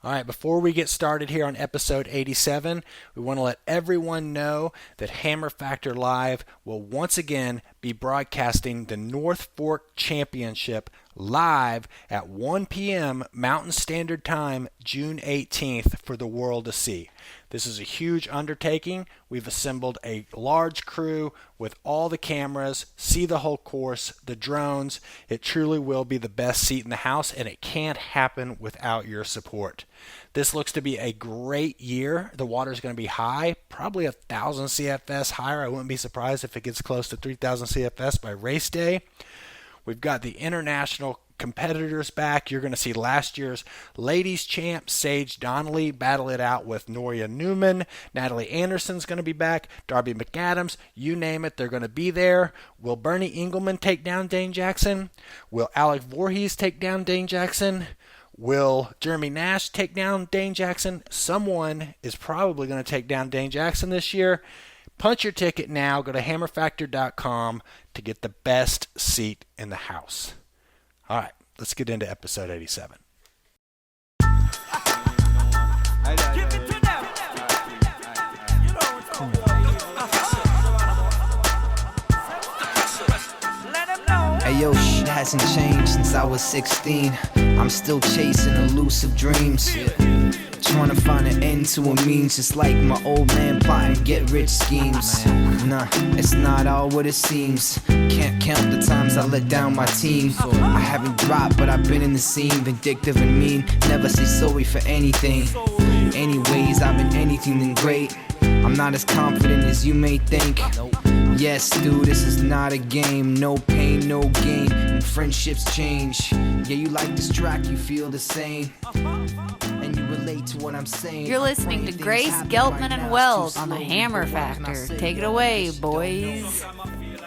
All right, before we get started here on episode 87, we want to let everyone know that Hammer Factor Live will once again be broadcasting the North Fork Championship live at 1 p.m. Mountain Standard Time, June 18th for the world to see. This is a huge undertaking. We've assembled a large crew with all the cameras, see the whole course, the drones. It truly will be the best seat in the house, and it can't happen without your support. This looks to be a great year. The water's going to be high, probably 1,000 CFS higher. I wouldn't be surprised if it gets close to 3,000 CFS by race day. We've got the international competitors back. You're going to see last year's ladies champ Sage Donnelly battle it out with Noria Newman. Natalie Anderson's going to be back. Darby McAdams, you name it, they're going to be there. Will Bernie Engelman take down Dane Jackson? Will Alec Voorhees take down Dane Jackson? Will Jeremy Nash take down Dane Jackson? Someone is probably going to take down Dane Jackson this year. Punch your ticket now. Go to hammerfactor.com to get the best seat in the house. All right, let's get into episode 87. Hey yo, shit hasn't changed since I was 16. I'm still chasing elusive dreams. Trying to find an end to a means, just like my old man plotting get rich schemes. Nah, it's not all what it seems. Can't count the times I let down my team. I haven't dropped, but I've been in the scene. Vindictive and mean, never say sorry for anything. Anyways, I've been anything than great. I'm not as confident as you may think. Yes, dude, this is not a game. No pain, no gain, and friendships change. Yeah, you like this track, you feel the same, and you relate to what I'm saying. You're listening to Grace, Geltman, and Wells on the Hammer Factor. Take it away, boys.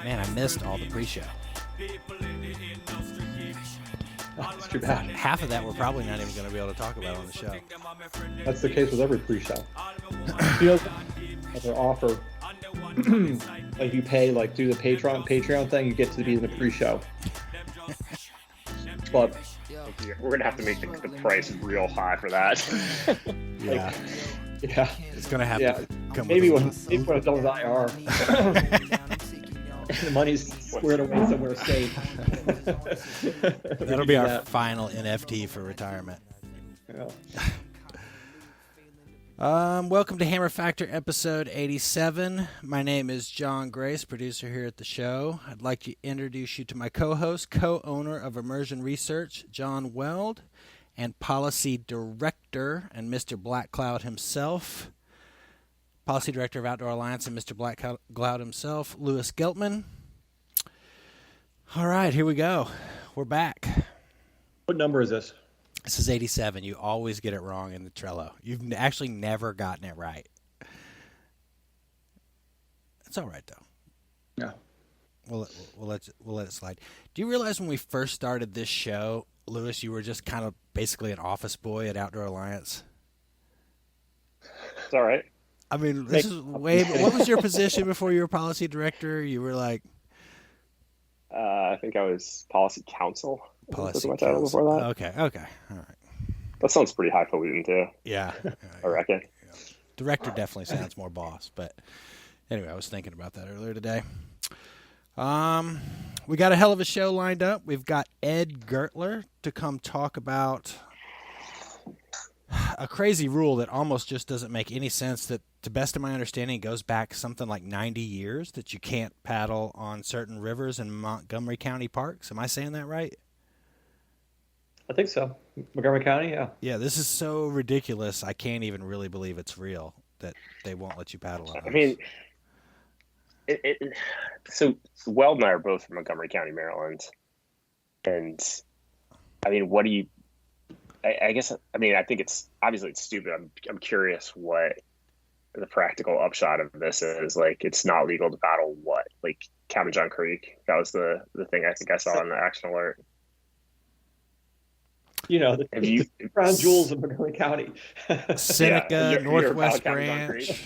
Man, I missed all the pre-show. That's too bad. Half of that we're probably not even going to be able to talk about on the show. That's the case with every pre-show. You know, as an offer, like you pay, like do the Patreon thing, you get to be in the pre-show. But we're gonna have to make the price real high for that. Yeah, yeah, it's going to have to come maybe with when it's done with IR, the money's squared away somewhere safe. That'll be our final NFT for retirement. Yeah. Welcome to Hammer Factor episode 87. My name is John Grace, producer here at the show. I'd like to introduce you to my co-host, co-owner of Immersion Research, John Weld, and policy director and Mr. Black Cloud himself, policy director of Outdoor Alliance and Mr. Black Cloud himself, Louis Geltman. All right, here we go. We're back. What number is this? This is 87. You always get it wrong in the Trello. You've actually never gotten it right. It's all right, though. Yeah. We'll let it slide. Do you realize when we first started this show, Louis, you were just kind of basically an office boy at Outdoor Alliance? It's all right. I mean, this is way... What was your position before you were policy director? You were like... I think I was policy counsel. Policy my title counsel. before that. Okay. All right. That sounds pretty highfalutin too. Yeah. I reckon. Yeah. Director definitely sounds more boss, but anyway, I was thinking about that earlier today. We got a hell of a show lined up. We've got Ed Gertler to come talk about a crazy rule that almost just doesn't make any sense, that, to best of my understanding, goes back something like 90 years, that you can't paddle on certain rivers in Montgomery County parks. Am I saying that right? I think so. Montgomery County, yeah. Yeah, this is so ridiculous. I can't even really believe it's real that they won't let you paddle on those. I mean, so Weld and I are both from Montgomery County, Maryland, and I mean, what do you? I guess I mean I think it's obviously it's stupid. I'm curious what the practical upshot of this is. Like, it's not legal to paddle what, like Cabin John Creek? That was the thing I think I saw in the action alert. You know, the crown jewels of Montgomery County. Seneca, you're Northwest Cabin John Branch.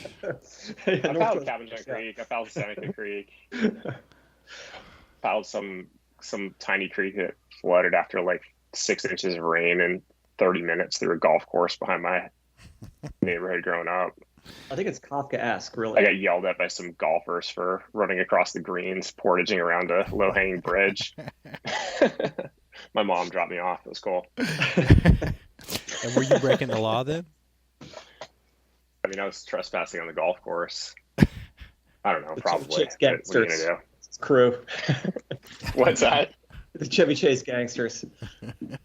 Creek. I paddled Cabin John Creek. I paddled Seneca Creek. Paddled some tiny creek that flooded after like 6 inches of rain, and 30 minutes through a golf course behind my neighborhood growing up. I think it's Kafka-esque, really. I got yelled at by some golfers for running across the greens, portaging around a low-hanging bridge. My mom dropped me off. It was cool. And were you breaking the law then? I mean, I was trespassing on the golf course. I don't know, probably. Chase What are you gangsters. going to do? It's crew. What's that? The Chevy Chase gangsters.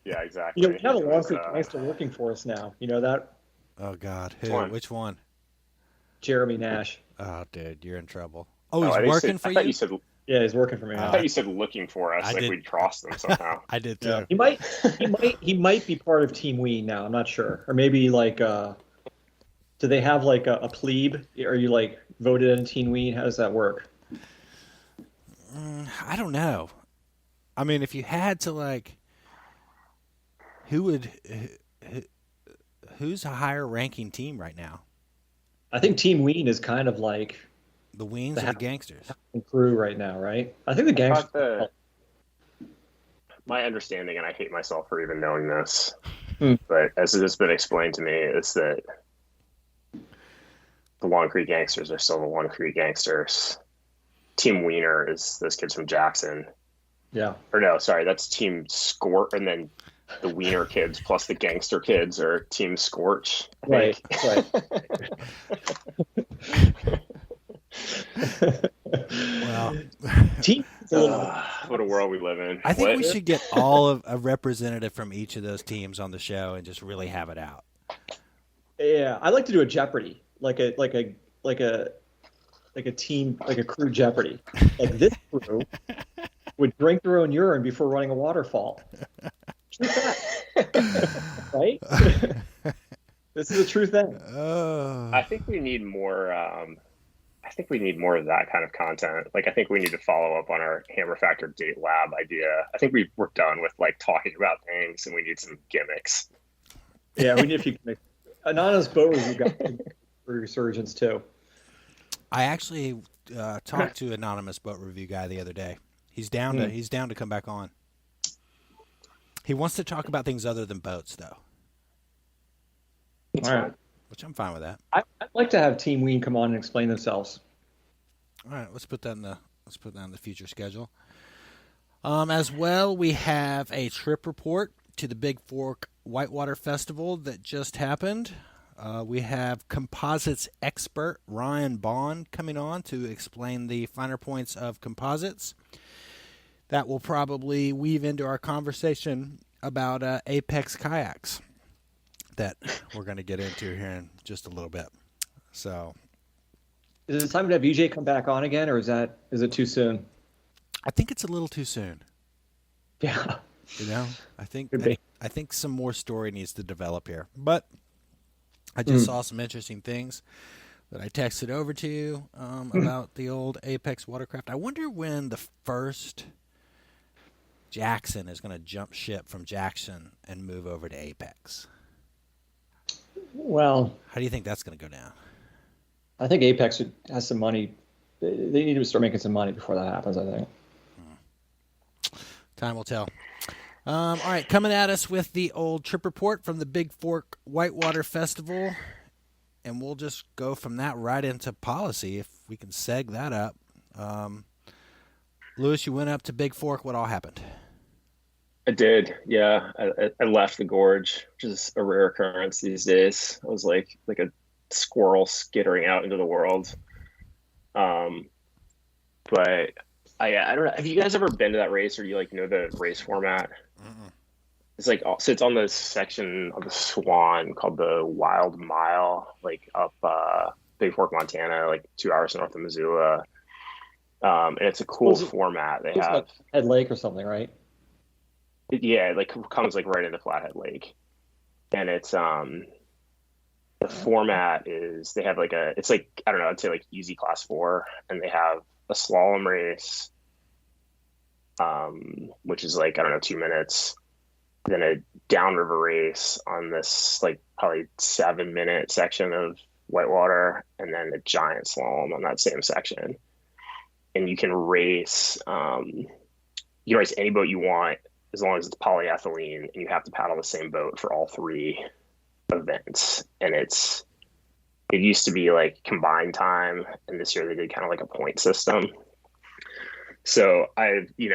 Yeah, exactly. You know, we have a long-term gangster working for us now. You know that? Oh, God. Who? Which one? Jeremy Nash. Oh, dude, you're in trouble. Oh, I he's working for I thought you? you said, Yeah, he's working for me I now. thought you said looking for us, I like did. we'd crossed them somehow. I did too. Yeah. He might be part of Team Ween now. I'm not sure. Or maybe like, do they have like a plebe? Are you like voted in Team Ween? How does that work? I don't know. I mean, if you had to, like, who's a higher ranking team right now? I think Team Ween is kind of like The Weens or the Gangsters? crew right now, right? I think the gangsters. My understanding, and I hate myself for even knowing this, Hmm. but as it has been explained to me, is that the Long Creek Gangsters are still the Long Creek Gangsters. Team Wiener is those kids from Jackson. Yeah. Or no, sorry, that's Team Scorch, and then the Wiener kids plus the Gangster kids are Team Scorch. I Right. think. Right. Well, Team. What a world we live in. I think What? we should get all of a representative from each of those teams on the show and just really have it out. Yeah, I like to do a Jeopardy, like a team, like a crew Jeopardy. Like this crew would drink their own urine before running a waterfall. True fact, right? This is a true thing. I think we need more. I think we need more of that kind of content. Like, I think we need to follow up on our Hammer Factor Date Lab idea. I think we're done with like talking about things, and we need some gimmicks. Yeah, we need a few anonymous boat review guy for resurgence too. I actually talked to anonymous boat review guy the other day. He's down to come back on. He wants to talk about things other than boats, though. All right. Which I'm fine with that. I'd like to have Team Ween come on and explain themselves. All right, let's put that in the future schedule. As well, we have a trip report to the Big Fork Whitewater Festival that just happened. We have Composites expert Ryan Bahn coming on to explain the finer points of composites. That will probably weave into our conversation about Apex Kayaks that we're going to get into here in just a little bit. So, Is it time to have EJ come back on again, or is it too soon? I think it's a little too soon. Yeah. You know, I think Could be. I think some more story needs to develop here. But I just saw some interesting things that I texted over to you about the old Apex watercraft. I wonder when the first Jackson is going to jump ship from Jackson and move over to Apex. Well, How do you think that's going to go down? I think Apex has some money. They need to start making some money before that happens, I think. Time will tell. All right, coming at us with the old trip report from the Big Fork Whitewater Festival, and we'll just go from that right into policy if we can seg that up. Lewis, you went up to Big Fork. What all happened? I did, yeah. I left the gorge, which is a rare occurrence these days. I was like a squirrel skittering out into the world. But I don't know. Have you guys ever been to that race, or do you like know the race format? Mm-mm. It's like, so it's on the section of the Swan called the Wild Mile, like up Big Fork, Montana, like 2 hours north of Missoula. And it's a cool format. They It's have, like Head Lake or something, right? yeah, it like comes like right into Flathead Lake, and it's the format is they have like it's like, I don't know, I'd say like easy class 4, and they have a slalom race, which is like, I don't know, 2 minutes, then a downriver race on this like probably 7-minute section of whitewater, and then a giant slalom on that same section. And you can race any boat you want as long as it's polyethylene, and you have to paddle the same boat for all 3 events. And it used to be like combined time, and this year they did kind of like a point system. So I've been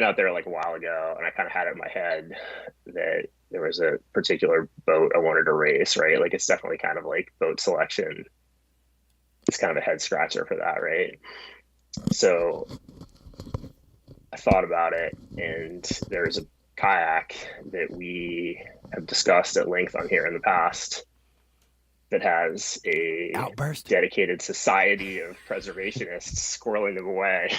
out there like a while ago, and I kind of had it in my head that there was a particular boat I wanted to race, right? Like it's definitely kind of like boat selection. It's kind of a head scratcher for that, right? So I thought about it, and there's a kayak that we have discussed at length on here in the past that has a Outburst. dedicated society of preservationists squirreling them away.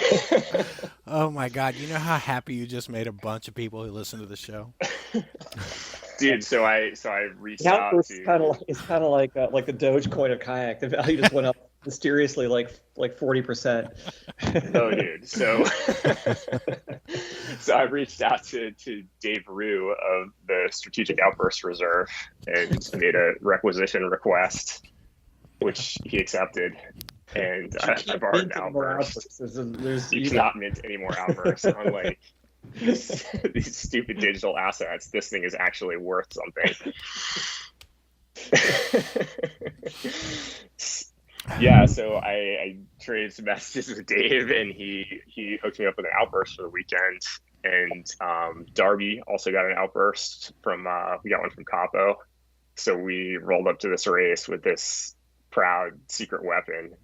Oh my God. You know how happy you just made a bunch of people who listen to the show? Dude, so I reached The out outburst to... is kind of like the Dogecoin of kayak. The value just went up mysteriously like 40%. No, dude. So I reached out to Dave Rue of the Strategic Outburst Reserve and made a requisition request, which he accepted. And I borrowed an outburst. You cannot mint any more outbursts. Unlike these stupid digital assets, this thing is actually worth something. Yeah, so I traded some messages with Dave, and he hooked me up with an outburst for the weekend. And Darby also got an outburst we got one from Capo. So we rolled up to this race with this proud secret weapon,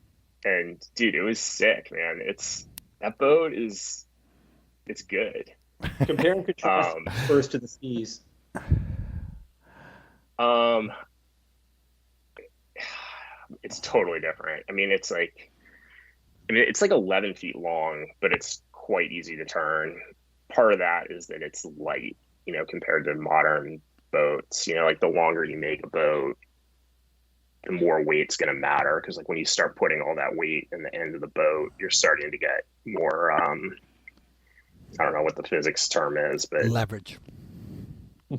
and dude, it was sick, man. That boat it's good. Compare and contrast first to the skis. It's totally different. I mean, it's like 11 feet long, but it's quite easy to turn. Part of that is that it's light, compared to modern boats. Like the longer you make a boat, the more weight's going to matter. Because like when you start putting all that weight in the end of the boat, you're starting to get more, I don't know what the physics term is, but leverage.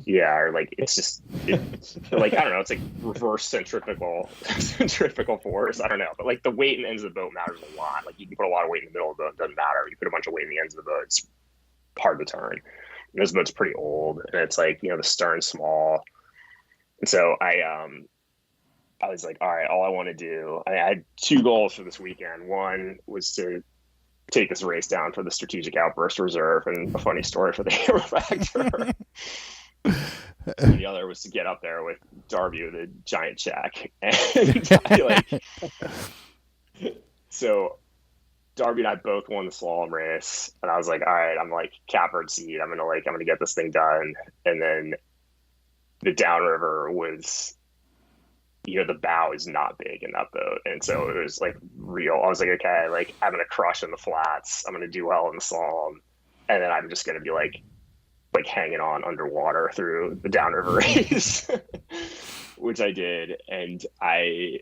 Yeah, or like it's like, I don't know, it's like reverse centrifugal force. I don't know, but like the weight and ends of the boat matters a lot. Like you can put a lot of weight in the middle of the boat, it doesn't matter. You put a bunch of weight in the ends of the boat, it's hard to turn. And this boat's pretty old, and it's like, the stern's small. And so I was like, all right, all I want to do, I had 2 goals for this weekend. One was to take this race down for the Strategic Outburst Reserve, and a funny story for the Hammer Factor. And the other was to get up there with Darby with a giant check. And so Darby and I both won the slalom race, and I was like, all right, I'm like catbird seat. I'm gonna get this thing done. And then the downriver was, the bow is not big in that boat, and so it was like real. I was like, okay, like I'm gonna crush in the flats. I'm gonna do well in the slalom, and then I'm just gonna be like hanging on underwater through the downriver race, which I did. And I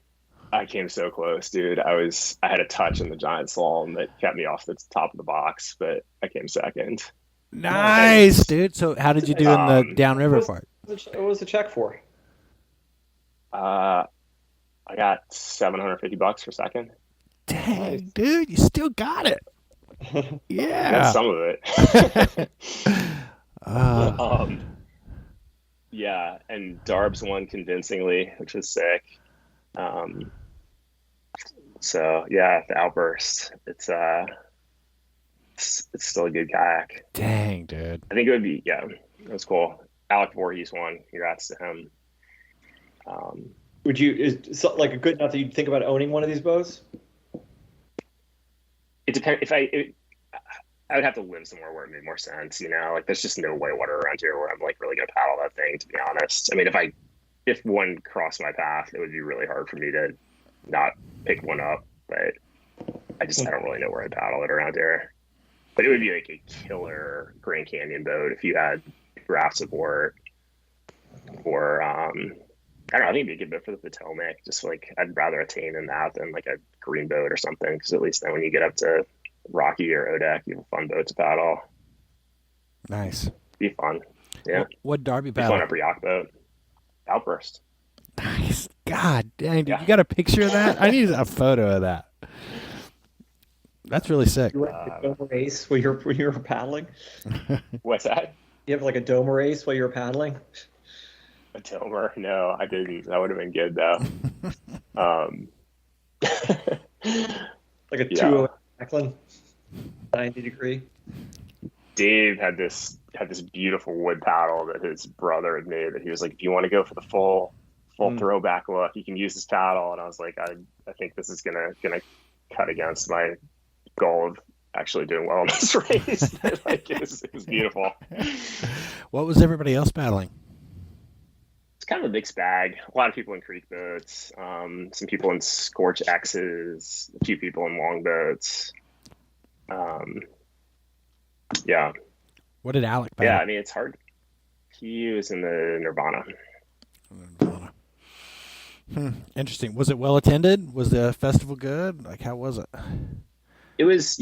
came so close, dude. I had a touch in the giant slalom that kept me off the top of the box, but I came second. Nice, dude. So how did you do in the downriver part? What was the check for? I got $750 for second. Dang, dude, you still got it. Yeah. That's some of it. Yeah, and Darbs won convincingly, which was sick. So yeah, the outburst. It's still a good kayak. Dang, dude. I think it would be, yeah, it was cool. Alec Voorhees won. Congrats to him. Is like a good enough that you'd think about owning one of these boats? It depends. I would have to live somewhere where it made more sense, like there's just no whitewater around here where I'm like really gonna paddle that thing, to be honest. I mean, if one crossed my path, it would be really hard for me to not pick one up, but I don't really know where I'd paddle it around here. But it would be like a killer Grand Canyon boat if you had raft support, or I don't know, I think it'd be a good boat for the Potomac. Just like I'd rather attain in that than like a green boat or something, because at least then when you get up to Rocky or Odak, you have a fun boat to paddle. Nice. Be fun. Yeah. What Darby Be paddle? fun upper yacht boat. Outburst. Nice. God dang, dude, Yeah. you got a picture of that? I need a photo of that. That's really sick. You were like a dome race when you were paddling? What's that? You have like a dome race while you were paddling? A Tomer? No, I didn't. That would have been good though. Like a 2 Jacqueline, 90-degree. Dave had this beautiful wood paddle that his brother had made. That he was like, if you want to go for the full throwback look, you can use this paddle. And I was like, I think this is gonna cut against my goal of actually doing well in this race. Like it was beautiful. What was everybody else paddling? It's kind of a mixed bag. A lot of people in creek boats, some people in Scorch X's, a few people in long boats. Yeah. What did Alec paddle? Yeah, I mean, it's hard. He was in the Nirvana. Interesting. Was it well attended? Was the festival good? Like, how was it? It was,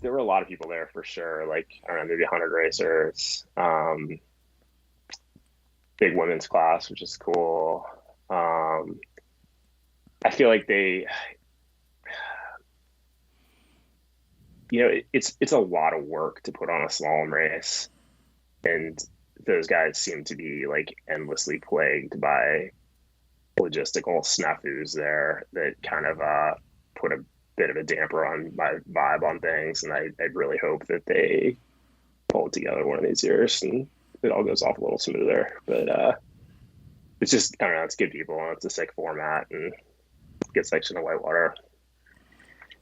there were a lot of people there for sure. Like, I don't know, maybe 100 racers. Big women's class, which is cool. I feel like they, it's a lot of work to put on a slalom race. And those guys seem to be like endlessly plagued by logistical snafus there that kind of put a bit of a damper on my vibe on things. And I really hope that they pull it together one of these years and it all goes off a little smoother. But it's just, I don't know, it's good people and it's a sick format and good section of whitewater.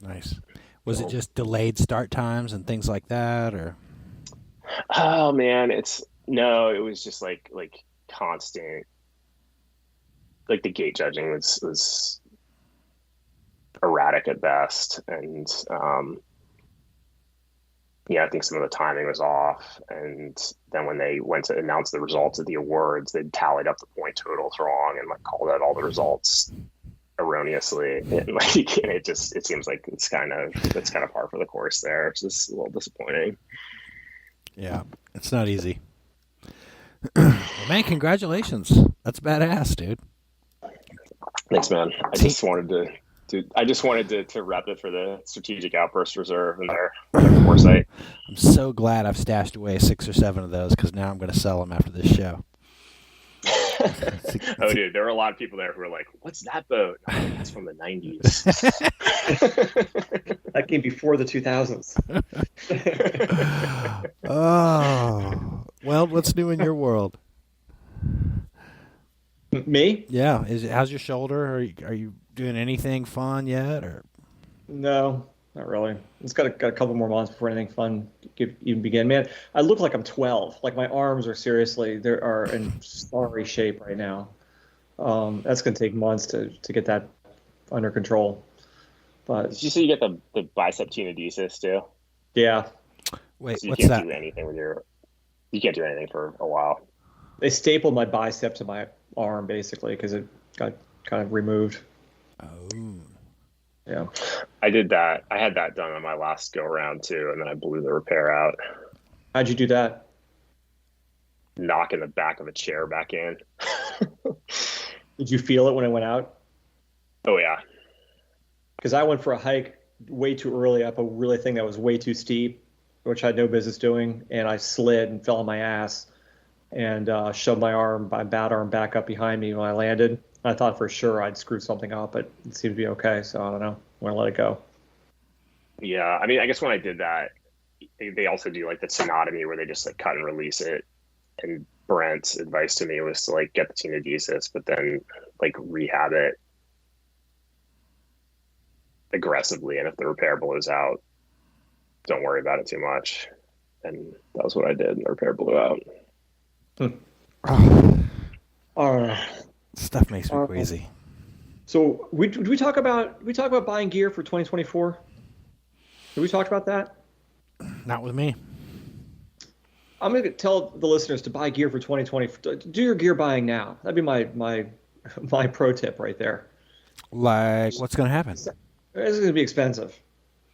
Nice. Was it just delayed start times and things like that, or? Oh man, it was just like constant, like the gate judging was erratic at best. And, I think some of the timing was off. And then when they went to announce the results of the awards, they tallied up the point totals wrong and like called out all the results erroneously. And it seems like it's kind of par for the course there. It's just a little disappointing. Yeah, it's not easy. Well, man, congratulations. That's badass, dude. Thanks, man. I just wanted to rep it for the Strategic Outburst Reserve and their foresight. I'm so glad I've stashed away 6 or 7 of those because now I'm going to sell them after this show. Oh, dude, there were a lot of people there who were like, "What's that boat?" Oh, it's from the 90s. That came before the 2000s. Oh, well, what's new in your world? Me? Yeah, how's your shoulder? Are you doing anything fun yet, or? No, not really. It's got a couple more months before anything fun could even begin. Man, I look like I'm 12. Like my arms are in sorry shape right now. That's gonna take months to get that under control. But did you say you get the bicep tenodesis too? Yeah. Wait, so what's that? You can't do anything for a while. They stapled my bicep to my arm basically because it got kind of removed. Oh. Yeah. I did that. I had that done on my last go around too, and then I blew the repair out. How'd you do that? Knocking the back of a chair back in. Did you feel it when it went out? Oh yeah. Because I went for a hike way too early up a really thing that was way too steep, which I had no business doing, and I slid and fell on my ass and shoved my bad arm back up behind me when I landed. I thought for sure I'd screwed something up, but it seemed to be okay. So I don't know. I'm gonna let it go. Yeah, I mean, I guess when I did that, they also do like the tenotomy where they just like cut and release it. And Brent's advice to me was to like get the tenodesis, but then like rehab it aggressively. And if the repair blows out, don't worry about it too much. And that was what I did. And the repair blew out. Stuff makes me crazy. So did we talk about buying gear for 2024? Did we talk about that? Not with me. I'm going to tell the listeners to buy gear for 2020. Do your gear buying now. That'd be my pro tip right there. Like, what's going to happen? It's going to be expensive.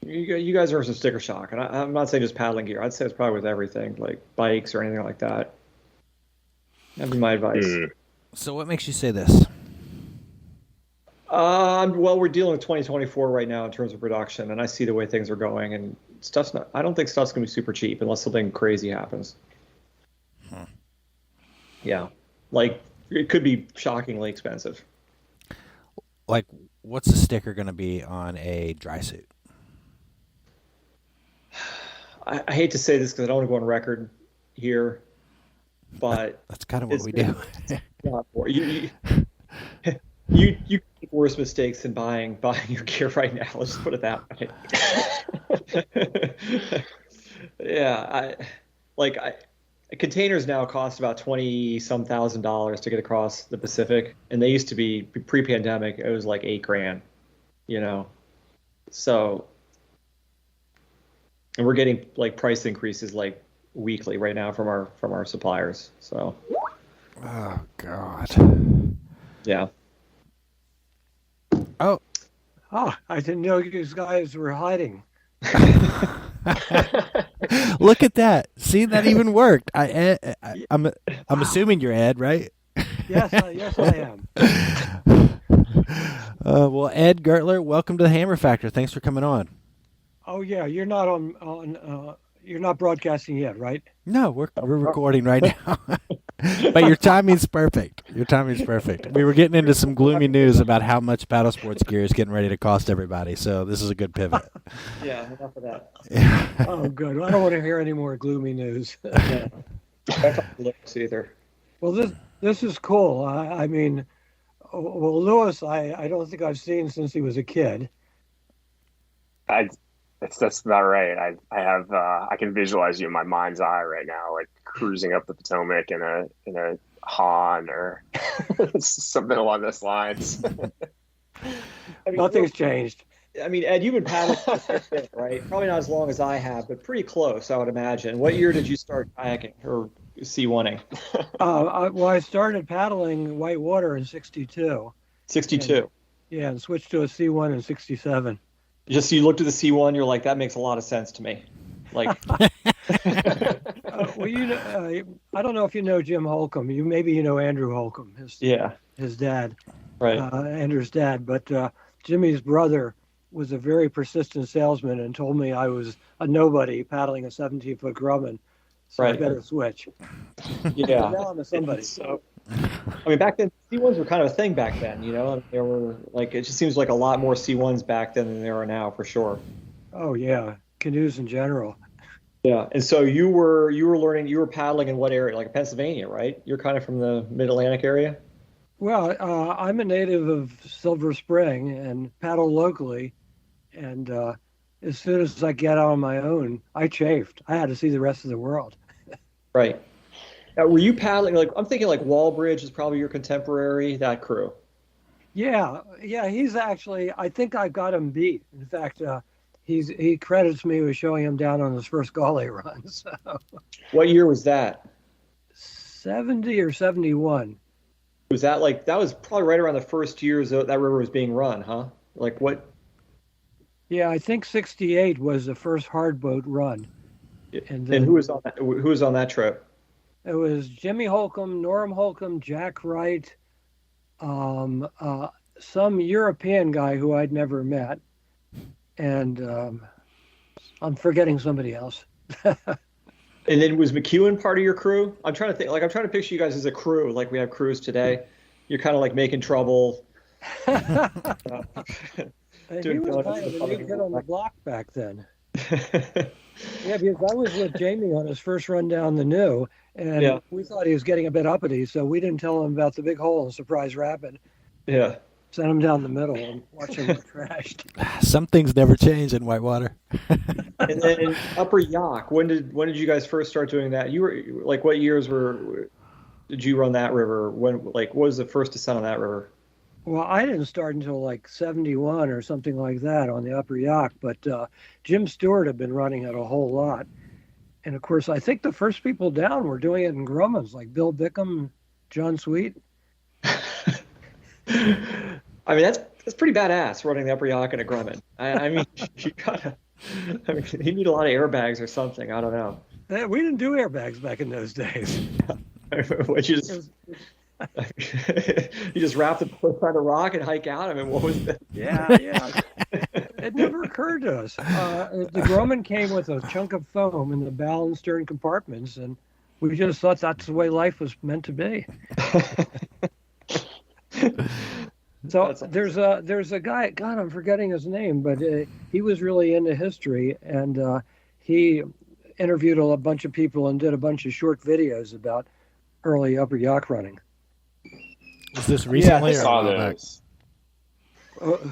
You guys are some sticker shock, and I'm not saying just paddling gear. I'd say it's probably with everything, like bikes or anything like that. That'd be my advice. So what makes you say this? Well, we're dealing with 2024 right now in terms of production, and I see the way things are going, and I don't think stuff's going to be super cheap unless something crazy happens. Yeah. Like, it could be shockingly expensive. Like, what's the sticker going to be on a dry suit? I hate to say this because I don't want to go on record here, but that's kind of what we do. You make worse mistakes than buying your gear right now. Let's just put it that way. Yeah, containers now cost about $20-some thousand to get across the Pacific, and they used to be pre-pandemic. It was like $8,000, So, and we're getting like price increases like weekly right now from our suppliers. So, oh God, yeah. Oh, I didn't know you guys were hiding. Look at that! See, that even worked. I'm assuming you're Ed, right? Yes, I am. Well, Ed Gertler, welcome to the Hammer Factor. Thanks for coming on. Oh yeah, you're not you're not broadcasting yet, right? No, we're recording right now. But your timing's perfect. We were getting into some gloomy news about how much paddle sports gear is getting ready to cost everybody, so this is a good pivot. Yeah, enough of that. Oh, good. I don't want to hear any more gloomy news. Yeah. Either. Well, this is cool. I mean, well, Lewis, I don't think I've seen since he was a kid. That's about right. I can visualize you in my mind's eye right now, like cruising up the Potomac in a Han or something along those lines. Nothing's changed. I mean, Ed, you've been paddling for a bit, right? Probably not as long as I have, but pretty close, I would imagine. What year did you start kayaking or C1ing? Well, I started paddling whitewater in 62. 62. And switched to a C1 in 67. Just you looked at the C1, you're like, that makes a lot of sense to me. Like, well, I don't know if you know Jim Holcomb. Maybe you know Andrew Holcomb, his dad, right? Andrew's dad. But Jimmy's brother was a very persistent salesman and told me I was a nobody paddling a 17-foot Grumman, so I better switch. Yeah, now I'm a somebody. So, I mean, back then C1s were kind of a thing back then. There were like it just seems like a lot more C1s back then than there are now, for sure. Oh yeah, canoes in general. Yeah, and so you were paddling in what area? Like Pennsylvania, right? You're kind of from the Mid-Atlantic area. Well, I'm a native of Silver Spring and paddle locally, and as soon as I get out on my own, I chafed. I had to see the rest of the world. Right. Were you paddling, like, I'm thinking like Wallbridge is probably your contemporary, that crew. Yeah, he's actually, I think I got him beat. In fact, he credits me with showing him down on his first gully run. So. What year was that? 70 or 71. Was that that was probably right around the first years that river was being run, huh? Like what? Yeah, I think 68 was the first hard boat run. And who was on that? Who was on that trip? It was Jimmy Holcomb, Norm Holcomb, Jack Wright, some European guy who I'd never met, and I'm forgetting somebody else. And then was McEwen part of your crew? I'm trying to think. Like I'm trying to picture you guys as a crew, like we have crews today. You're kind of like making trouble. He was kind of the new kid on the block back then. Yeah, because I was with Jamie on his first run down the New, and we thought he was getting a bit uppity, so we didn't tell him about the big hole in Surprise Rapid. Yeah. Sent him down the middle and watched him get trashed. Some things never change in whitewater. And then in Upper Yacht, when did you guys first start doing that? You were like, what years did you run that river? What was the first descent on that river? Well, I didn't start until like 71 or something like that on the Upper Yacht, but Jim Stewart had been running it a whole lot. And of course, I think the first people down were doing it in Grummans, like Bill Bickham, John Sweet. I mean, that's pretty badass running the Upper Yacht in a Grumman. I mean, you need a lot of airbags or something. I don't know. We didn't do airbags back in those days. You just wrap the boat around a rock and hike out. I mean, what was that? Yeah, yeah. It never occurred to us. The Grumman came with a chunk of foam in the bow and stern compartments, and we just thought that's the way life was meant to be. So there's a guy, God, I'm forgetting his name, but he was really into history, and he interviewed a bunch of people and did a bunch of short videos about early upper yacht running. Was this recently I or a saw while back? those.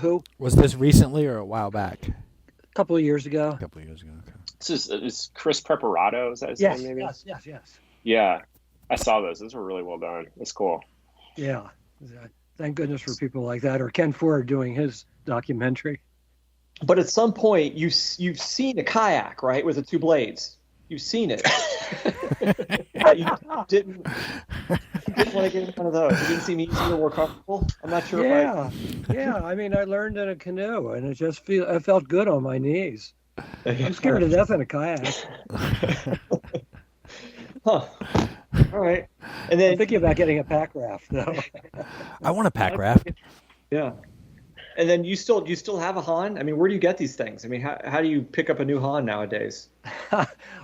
Who? Was this recently or a while back? A couple of years ago. A couple of years ago. Okay. This is Chris Preparato. Is that his Yes, name? Maybe. yes. Yeah, I saw those. Those were really well done. It's cool. Yeah. Thank goodness for people like that, or Ken Ford doing his documentary. But at some point, you've seen a kayak, right, with the two blades. You've seen it. You didn't want to get in one of those. It didn't seem easier or more comfortable. I'm not sure. Yeah. I mean, I learned in a canoe, and I felt good on my knees. I'm scared to death in a kayak. Huh. All right. And then I'm thinking about getting a pack raft, though. I want a pack raft. yeah. And then you still have a Hahn? I mean, where do you get these things? I mean, how do you pick up a new Hahn nowadays?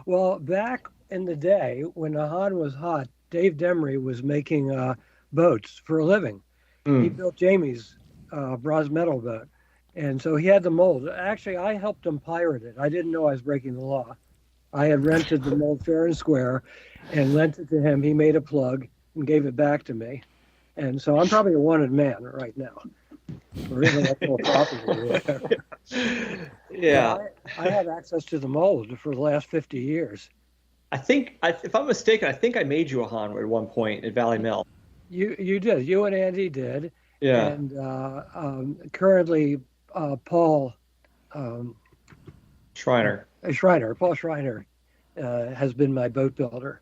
Well, back in the day when the Hahn was hot, Dave Demery was making boats for a living. He built Jamie's bronze metal boat. And so he had the mold. Actually, I helped him pirate it. I didn't know I was breaking the law. I had rented the mold fair and square and lent it to him. He made a plug and gave it back to me. And so I'm probably a wanted man right now. Or intellectual property. Yeah. I have access to the mold for the last 50 years. I think, if I'm mistaken, I think I made you a Hahn at one point at Valley Mill. You did. You and Andy did. Yeah. And currently, Paul Schreiner. Paul Schreiner has been my boat builder.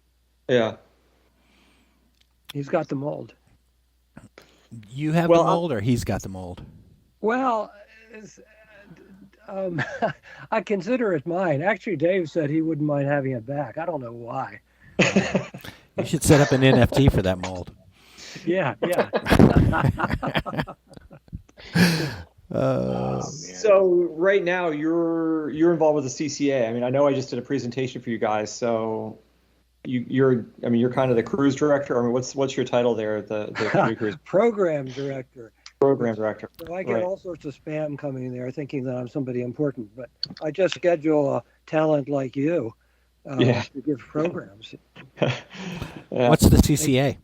Yeah. He's got the mold. You have the mold, or he's got the mold? Well, I consider it mine. Actually, Dave said he wouldn't mind having it back. I don't know why. You should set up an NFT for that mold. Yeah. So right now you're involved with the CCA. I mean, I know I just did a presentation for you guys. So you're kind of the cruise director. I mean, what's your title there at the canoe cruise? Program director. Program director. So I get all sorts of spam coming there thinking that I'm somebody important, but I just schedule a talent like you to give programs. Yeah. What's the CCA?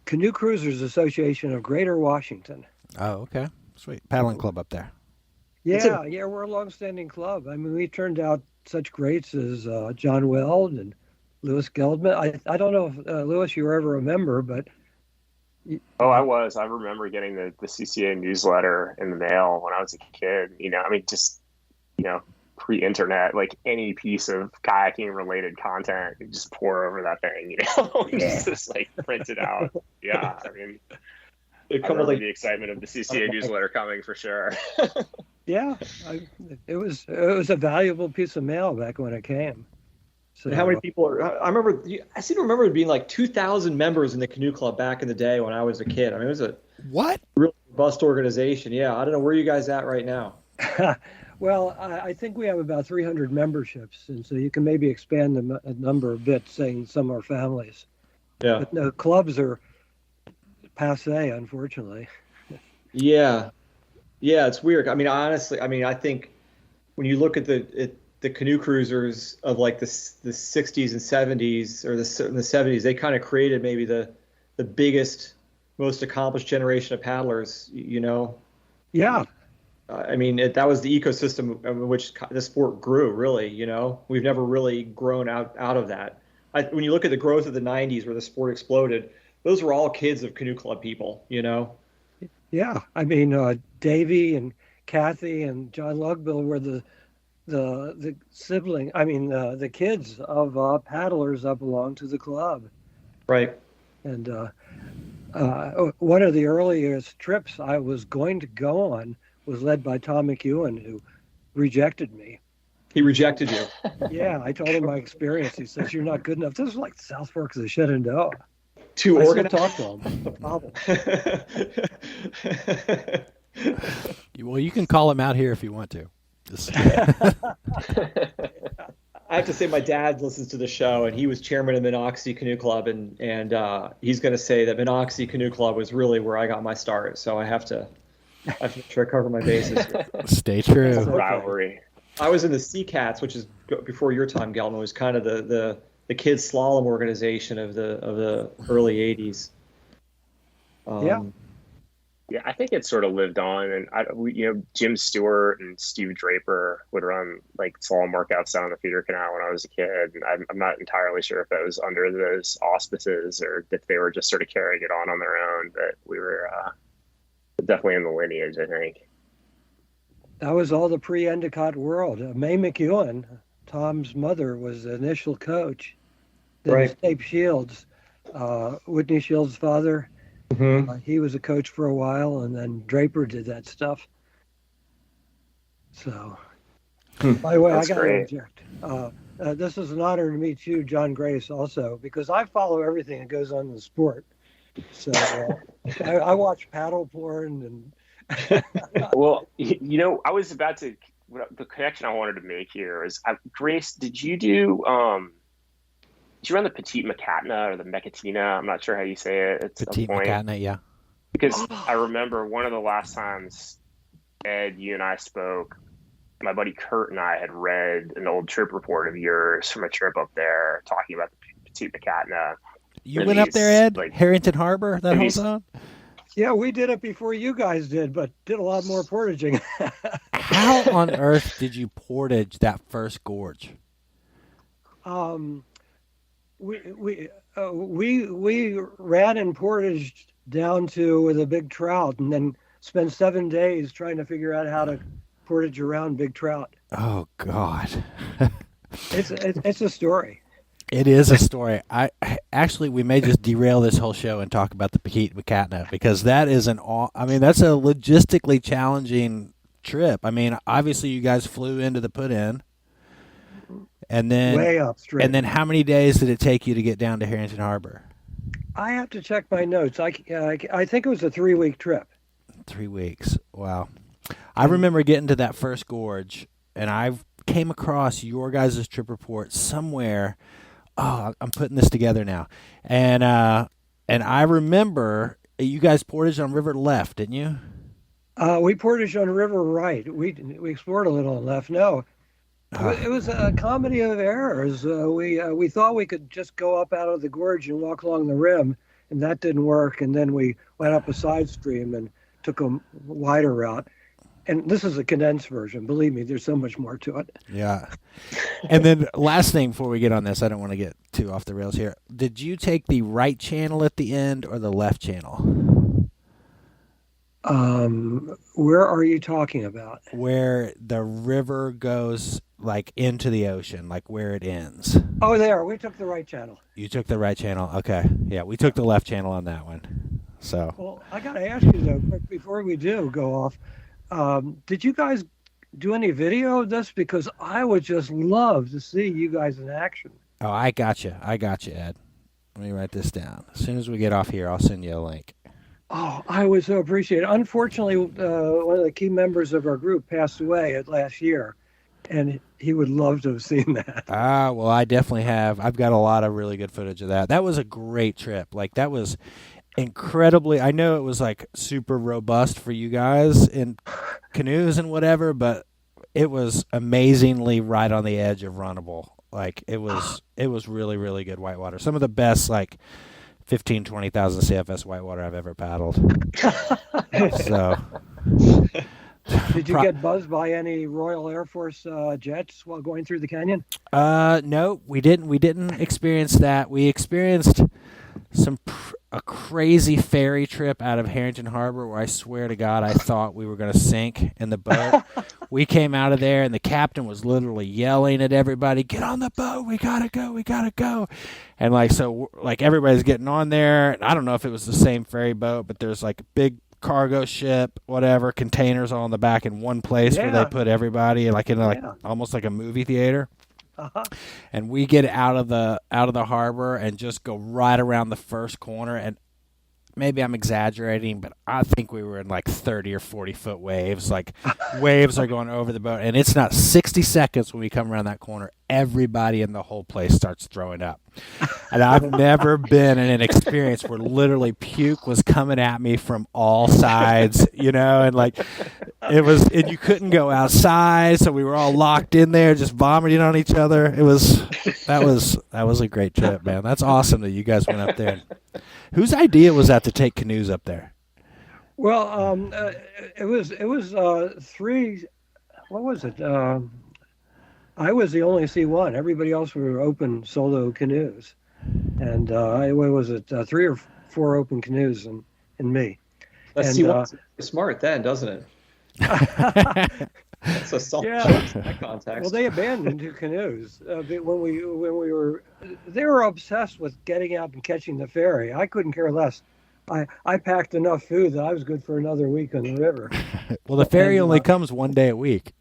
Canoe Cruisers Association of Greater Washington. Oh, okay. Sweet. Paddling club up there. Yeah, we're a long-standing club. I mean, we turned out such greats as John Weld and Lewis Geldman. I don't know if, Lewis, you were ever a member, but... I was. I remember getting the CCA newsletter in the mail when I was a kid. Pre-internet, like any piece of kayaking-related content, you just pour over that thing, just like print it out. Yeah, I mean, I remember the excitement of the CCA newsletter coming for sure. Yeah, it was a valuable piece of mail back when it came. So how many people are? I seem to remember it being like 2,000 members in the canoe club back in the day when I was a kid. I mean, it was a really robust organization. Yeah, I don't know where you guys at right now. Well, I think we have about 300 memberships, and so you can maybe expand the number a bit, saying some are families. Yeah. But no, clubs are passé, unfortunately. Yeah, it's weird. I mean, honestly, I think when you look at the canoe cruisers of like the 60s and 70s, or the 70s, they kind of created maybe the biggest, most accomplished generation of paddlers. Yeah. I mean, that was the ecosystem in which the sport grew, really. We've never really grown out of that. When you look at the growth of the 90s where the sport exploded, those were all kids of canoe club people, Yeah, I mean, Davey and Kathy and John Lugbill were the sibling. I mean, the kids of paddlers that belonged to the club. Right. And one of the earliest trips I was going to go on was led by Tom McEwen, who rejected me. He rejected you. Yeah, I told him my experience. He says, "You're not good enough." This was like South Fork of the Shenandoah. to I still organize. talk to him. The problem. Well, you can call him out here if you want to. I have to say, my dad listens to the show, and he was chairman of Minoxidil Canoe Club, and he's going to say that Minoxidil Canoe Club was really where I got my start. So I have to make sure I cover my bases. Stay true. Rivalry. I was in the Sea Cats, which is before your time, Gelman. Was kind of the kids slalom organization of the early '80s. Yeah, I think it sort of lived on, and Jim Stewart and Steve Draper would run like slalom workouts down the feeder canal when I was a kid. And I'm not entirely sure if that was under those auspices or if they were just sort of carrying it on their own. But we were definitely in the lineage, I think. That was all the pre-Endicott world. Mae McEwen, Tom's mother, was the initial coach. Then Right. Snape Shields, Whitney Shields' father. Mm-hmm. He was a coach for a while, and then Draper did that stuff. So, by the way, That's I got to great. interject. This is an honor to meet you, John Grace, also, because I follow everything that goes on in the sport. So I watch paddle porn and Well, I was about to. The connection I wanted to make here is, Grace, did you run the Petite Macatna or the Mecatina? I'm not sure how you say it. It's Petite Macatna, yeah. Because I remember one of the last times, Ed, you and I spoke, my buddy Kurt and I had read an old trip report of yours from a trip up there talking about the Petite Macatna. You And went up these, there, Ed? like- Harrington Harbor, that and whole these- zone? yeah, we did it before you guys did, but did a lot more portaging. How on earth did you portage that first gorge? We ran and portaged down to the Big Trout, and then spent 7 days trying to figure out how to portage around Big Trout. Oh, God. It's a story. It is a story. We may just derail this whole show and talk about the Petite Macatna, because that is that's a logistically challenging trip. I mean, obviously you guys flew into the put-in, and then Way upstream. And then how many days did it take you to get down to Harrington Harbor? I have to check my notes. I think it was a 3-week trip. 3 weeks. Wow. I remember getting to that first gorge, and I came across your guys' trip report somewhere. Oh, I'm putting this together now. And I remember you guys portaged on River Left, didn't you? We portaged on River Right. We explored a little and left. No, it was a comedy of errors. We thought we could just go up out of the gorge and walk along the rim, and that didn't work. And then we went up a side stream and took a wider route. And this is a condensed version. Believe me, there's so much more to it. Yeah. And then last thing before we get on this, I don't want to get too off the rails here. Did you take the right channel at the end or the left channel? Where are you talking about? Where the river goes like into the ocean, like where it ends. Oh, there. We took the right channel. You took the right channel. Okay. Yeah, we took the left channel on that one. So. Well, I got to ask you, though, quick before we do go off, did you guys do any video of this? Because I would just love to see you guys in action. Oh, I got you, Ed. Let me write this down. As soon as we get off here, I'll send you a link. Oh, I would so appreciate it. Unfortunately, one of the key members of our group passed away last year, and he would love to have seen that. Well, I definitely have. I've got a lot of really good footage of that. That was a great trip. Like, that was incredibly, I know it was like super robust for you guys in canoes and whatever, but it was amazingly right on the edge of runnable. Like, it was really, really good whitewater. Some of the best, like, 15, 20,000 CFS whitewater I've ever paddled. So, Did you get buzzed by any Royal Air Force jets while going through the canyon? No, we didn't. We didn't experience that. We experienced a crazy ferry trip out of Harrington Harbor where I swear to God I thought we were going to sink in the boat. We came out of there and the captain was literally yelling at everybody, "Get on the boat! We gotta go! We gotta go!" And everybody's getting on there. I don't know if it was the same ferry boat, but there's like a big cargo ship, whatever, containers all in the back in one place where they put everybody, like in almost like a movie theater. And we get out of the harbor and just go right around the first corner, and maybe I'm exaggerating, but I think we were in like 30 or 40 foot waves. Like waves are going over the boat, and it's not 60 seconds when we come around that corner, everybody in the whole place starts throwing up. And I've never been in an experience where literally puke was coming at me from all sides, and like it was, and you couldn't go outside, so we were all locked in there just vomiting on each other. That was a great trip, man. That's awesome that you guys went up there. Whose idea was that to take canoes up there? Well, it was three. What was it? I was the only C1. Everybody else were open solo canoes, and what was it? 3 or 4 open canoes and me. C1's smart then, doesn't it? That's a soft in that context. Well, they abandoned 2 canoes when we were. They were obsessed with getting out and catching the ferry. I couldn't care less. I packed enough food that I was good for another week on the river. Well, the ferry only comes one day a week.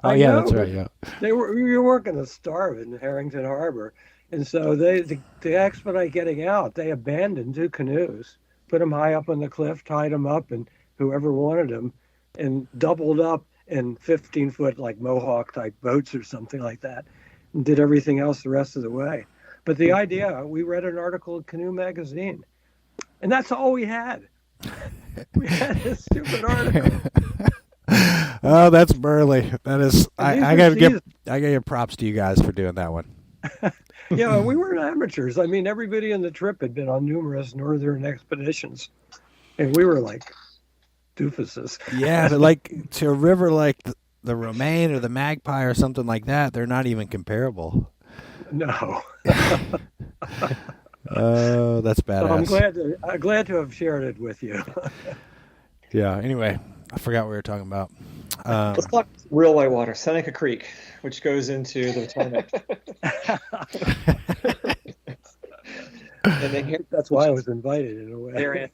Oh, yeah, that's right. Yeah, we were working to starve in Harrington Harbor, and so to expedite getting out, they abandoned 2 canoes, put them high up on the cliff, tied them up, and whoever wanted them, and doubled up in 15-foot like Mohawk type boats or something like that, and did everything else the rest of the way. But the idea, we read an article in Canoe Magazine, and that's all we had. We had this stupid article. Oh, that's burly. That is. I gotta give props to you guys for doing that one. Yeah, we weren't amateurs. I mean, everybody in the trip had been on numerous northern expeditions, and we were like doofuses. Yeah, but like to a river like the Romaine or the Magpie or something like that, they're not even comparable. No. Oh, that's badass. So I'm glad to have shared it with you. Yeah. Anyway, I forgot what we were talking about. Let's talk real whitewater, Seneca Creek, which goes into the Potomac. That's why I was invited in a way.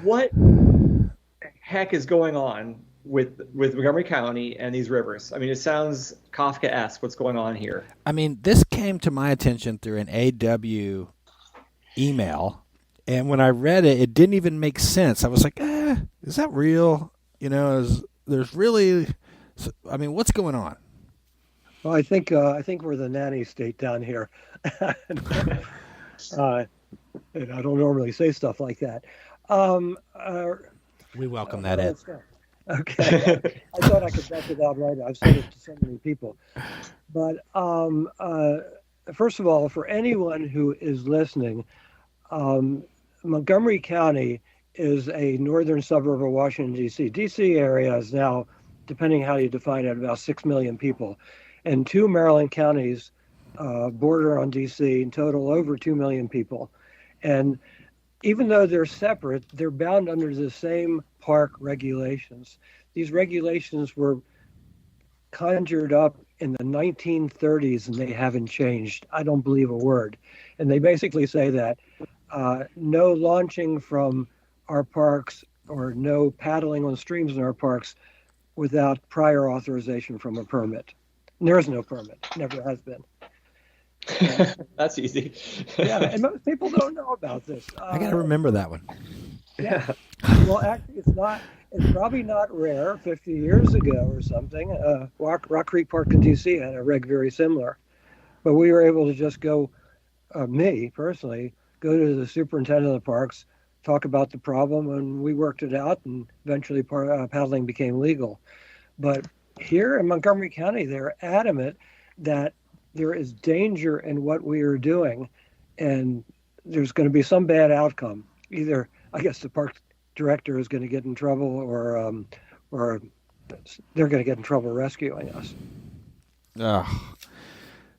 What the heck is going on with Montgomery County and these rivers? I mean, it sounds Kafka-esque what's going on here. I mean, this came to my attention through an AW email, and when I read it, it didn't even make sense. I was like, is that real? There's really, I mean, what's going on? Well, I think we're the nanny state down here. And I don't normally say stuff like that. We welcome that, Ed. Okay. I thought I could back it out right. I've said it to so many people. But first of all, for anyone who is listening, Montgomery County is a northern suburb of Washington, D.C. D.C. area is now, depending how you define it, about 6 million people. And 2 Maryland counties border on D.C., in total over 2 million people. And even though they're separate, they're bound under the same park regulations. These regulations were conjured up in the 1930s, and they haven't changed. I don't believe a word. And they basically say that no launching from our parks or no paddling on streams in our parks without prior authorization from a permit. And there is no permit, never has been. That's easy. Yeah, and most people don't know about this. I got to remember that one. Yeah. Well, actually, it's probably not rare. 50 years ago or something, Rock Creek Park in D.C. had a reg very similar. But we were able to just go, me personally, go to the superintendent of the parks, talk about the problem, and we worked it out, and eventually paddling became legal. But here in Montgomery County, they're adamant that there is danger in what we are doing, and there's going to be some bad outcome. Either, I guess, the park director is going to get in trouble, or they're going to get in trouble rescuing us.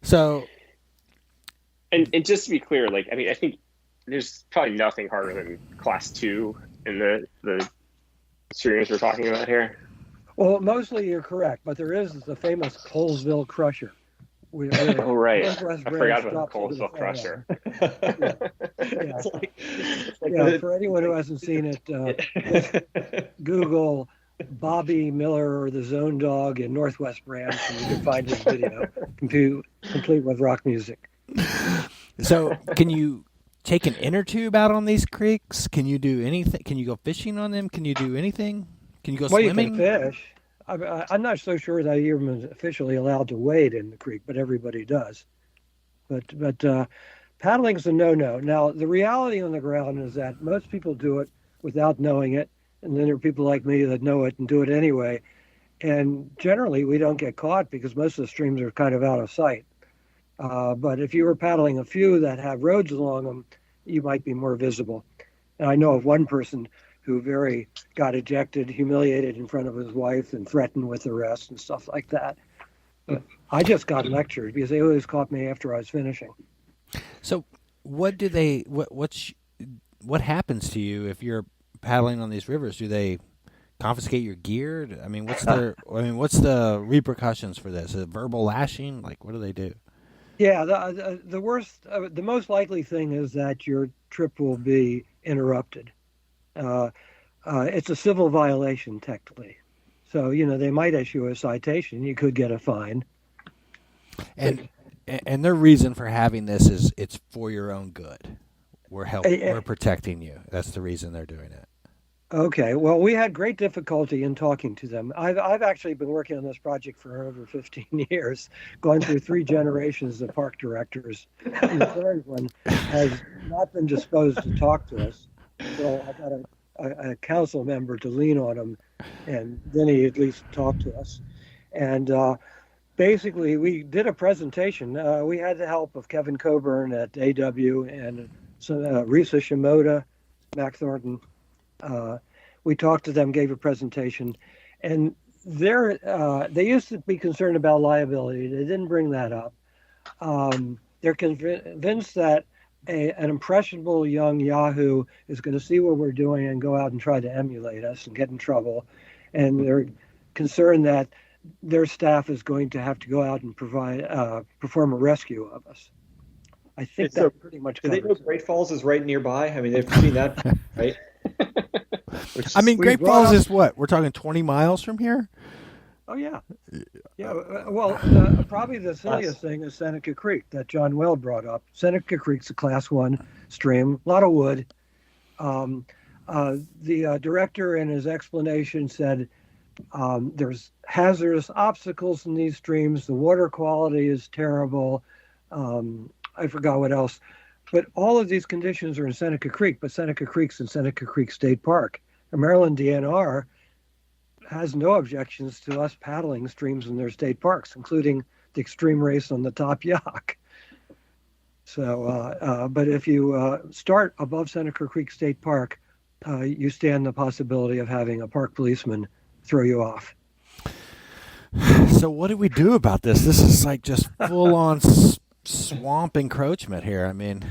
So, and just to be clear, like, I mean, I think there's probably nothing harder than Class 2 in the series we're talking about here. Well, mostly you're correct, but there is the famous Colesville Crusher. Oh, right. I forgot about the Colesville Crusher. Yeah. For anyone who hasn't seen it, Google Bobby Miller or the Zone Dog in Northwest Rants, and you can find his video complete with rock music. So, can you take an inner tube out on these creeks? Can you do anything? Can you go fishing on them? Can you do anything? Can you go Well, swimming? you can fish. I'm not so sure that you're even officially allowed to wade in the creek, but everybody does. But paddling's a no-no. Now, the reality on the ground is that most people do it without knowing it, and then there are people like me that know it and do it anyway. And generally, we don't get caught because most of the streams are kind of out of sight. But if you were paddling a few that have roads along them, you might be more visible. And I know of one person who got ejected, humiliated in front of his wife, and threatened with arrest and stuff like that. But I just got lectured because they always caught me after I was finishing. So, what happens to you if you're paddling on these rivers? Do they confiscate your gear? I mean, what's the repercussions for this? Is it verbal lashing? Like, what do they do? Yeah, the worst, the most likely thing is that your trip will be interrupted. It's a civil violation, technically. So, they might issue a citation. You could get a fine. And their reason for having this is it's for your own good. We're protecting you. That's the reason they're doing it. Okay. Well, we had great difficulty in talking to them. I've actually been working on this project for over 15 years, going through 3 generations of park directors. And the third one has not been disposed to talk to us. So I got a council member to lean on him, and then he at least talked to us. And basically, we did a presentation. We had the help of Kevin Coburn at AW and Risa Shimoda, Mac Thornton. We talked to them, gave a presentation, and they used to be concerned about liability. They didn't bring that up. They're convinced that an impressionable young Yahoo is going to see what we're doing and go out and try to emulate us and get in trouble. And they're concerned that their staff is going to have to go out and perform a rescue of us. I think that pretty much do covers they know Great Falls is right nearby? I mean, they've seen that, right? I mean, Great Falls is what? We're talking 20 miles from here? Oh, yeah. Yeah. Well, probably the silliest thing is Seneca Creek that John Weld brought up. Seneca Creek's a Class 1 stream, a lot of wood. The director in his explanation said there's hazardous obstacles in these streams. The water quality is terrible. I forgot what else. But all of these conditions are in Seneca Creek, but Seneca Creek's in Seneca Creek State Park. And Maryland DNR has no objections to us paddling streams in their state parks, including the extreme race on the Top Yak. So, but if you start above Seneca Creek State Park, you stand the possibility of having a park policeman throw you off. So what do we do about this? This is like just full-on swamp encroachment here. I mean,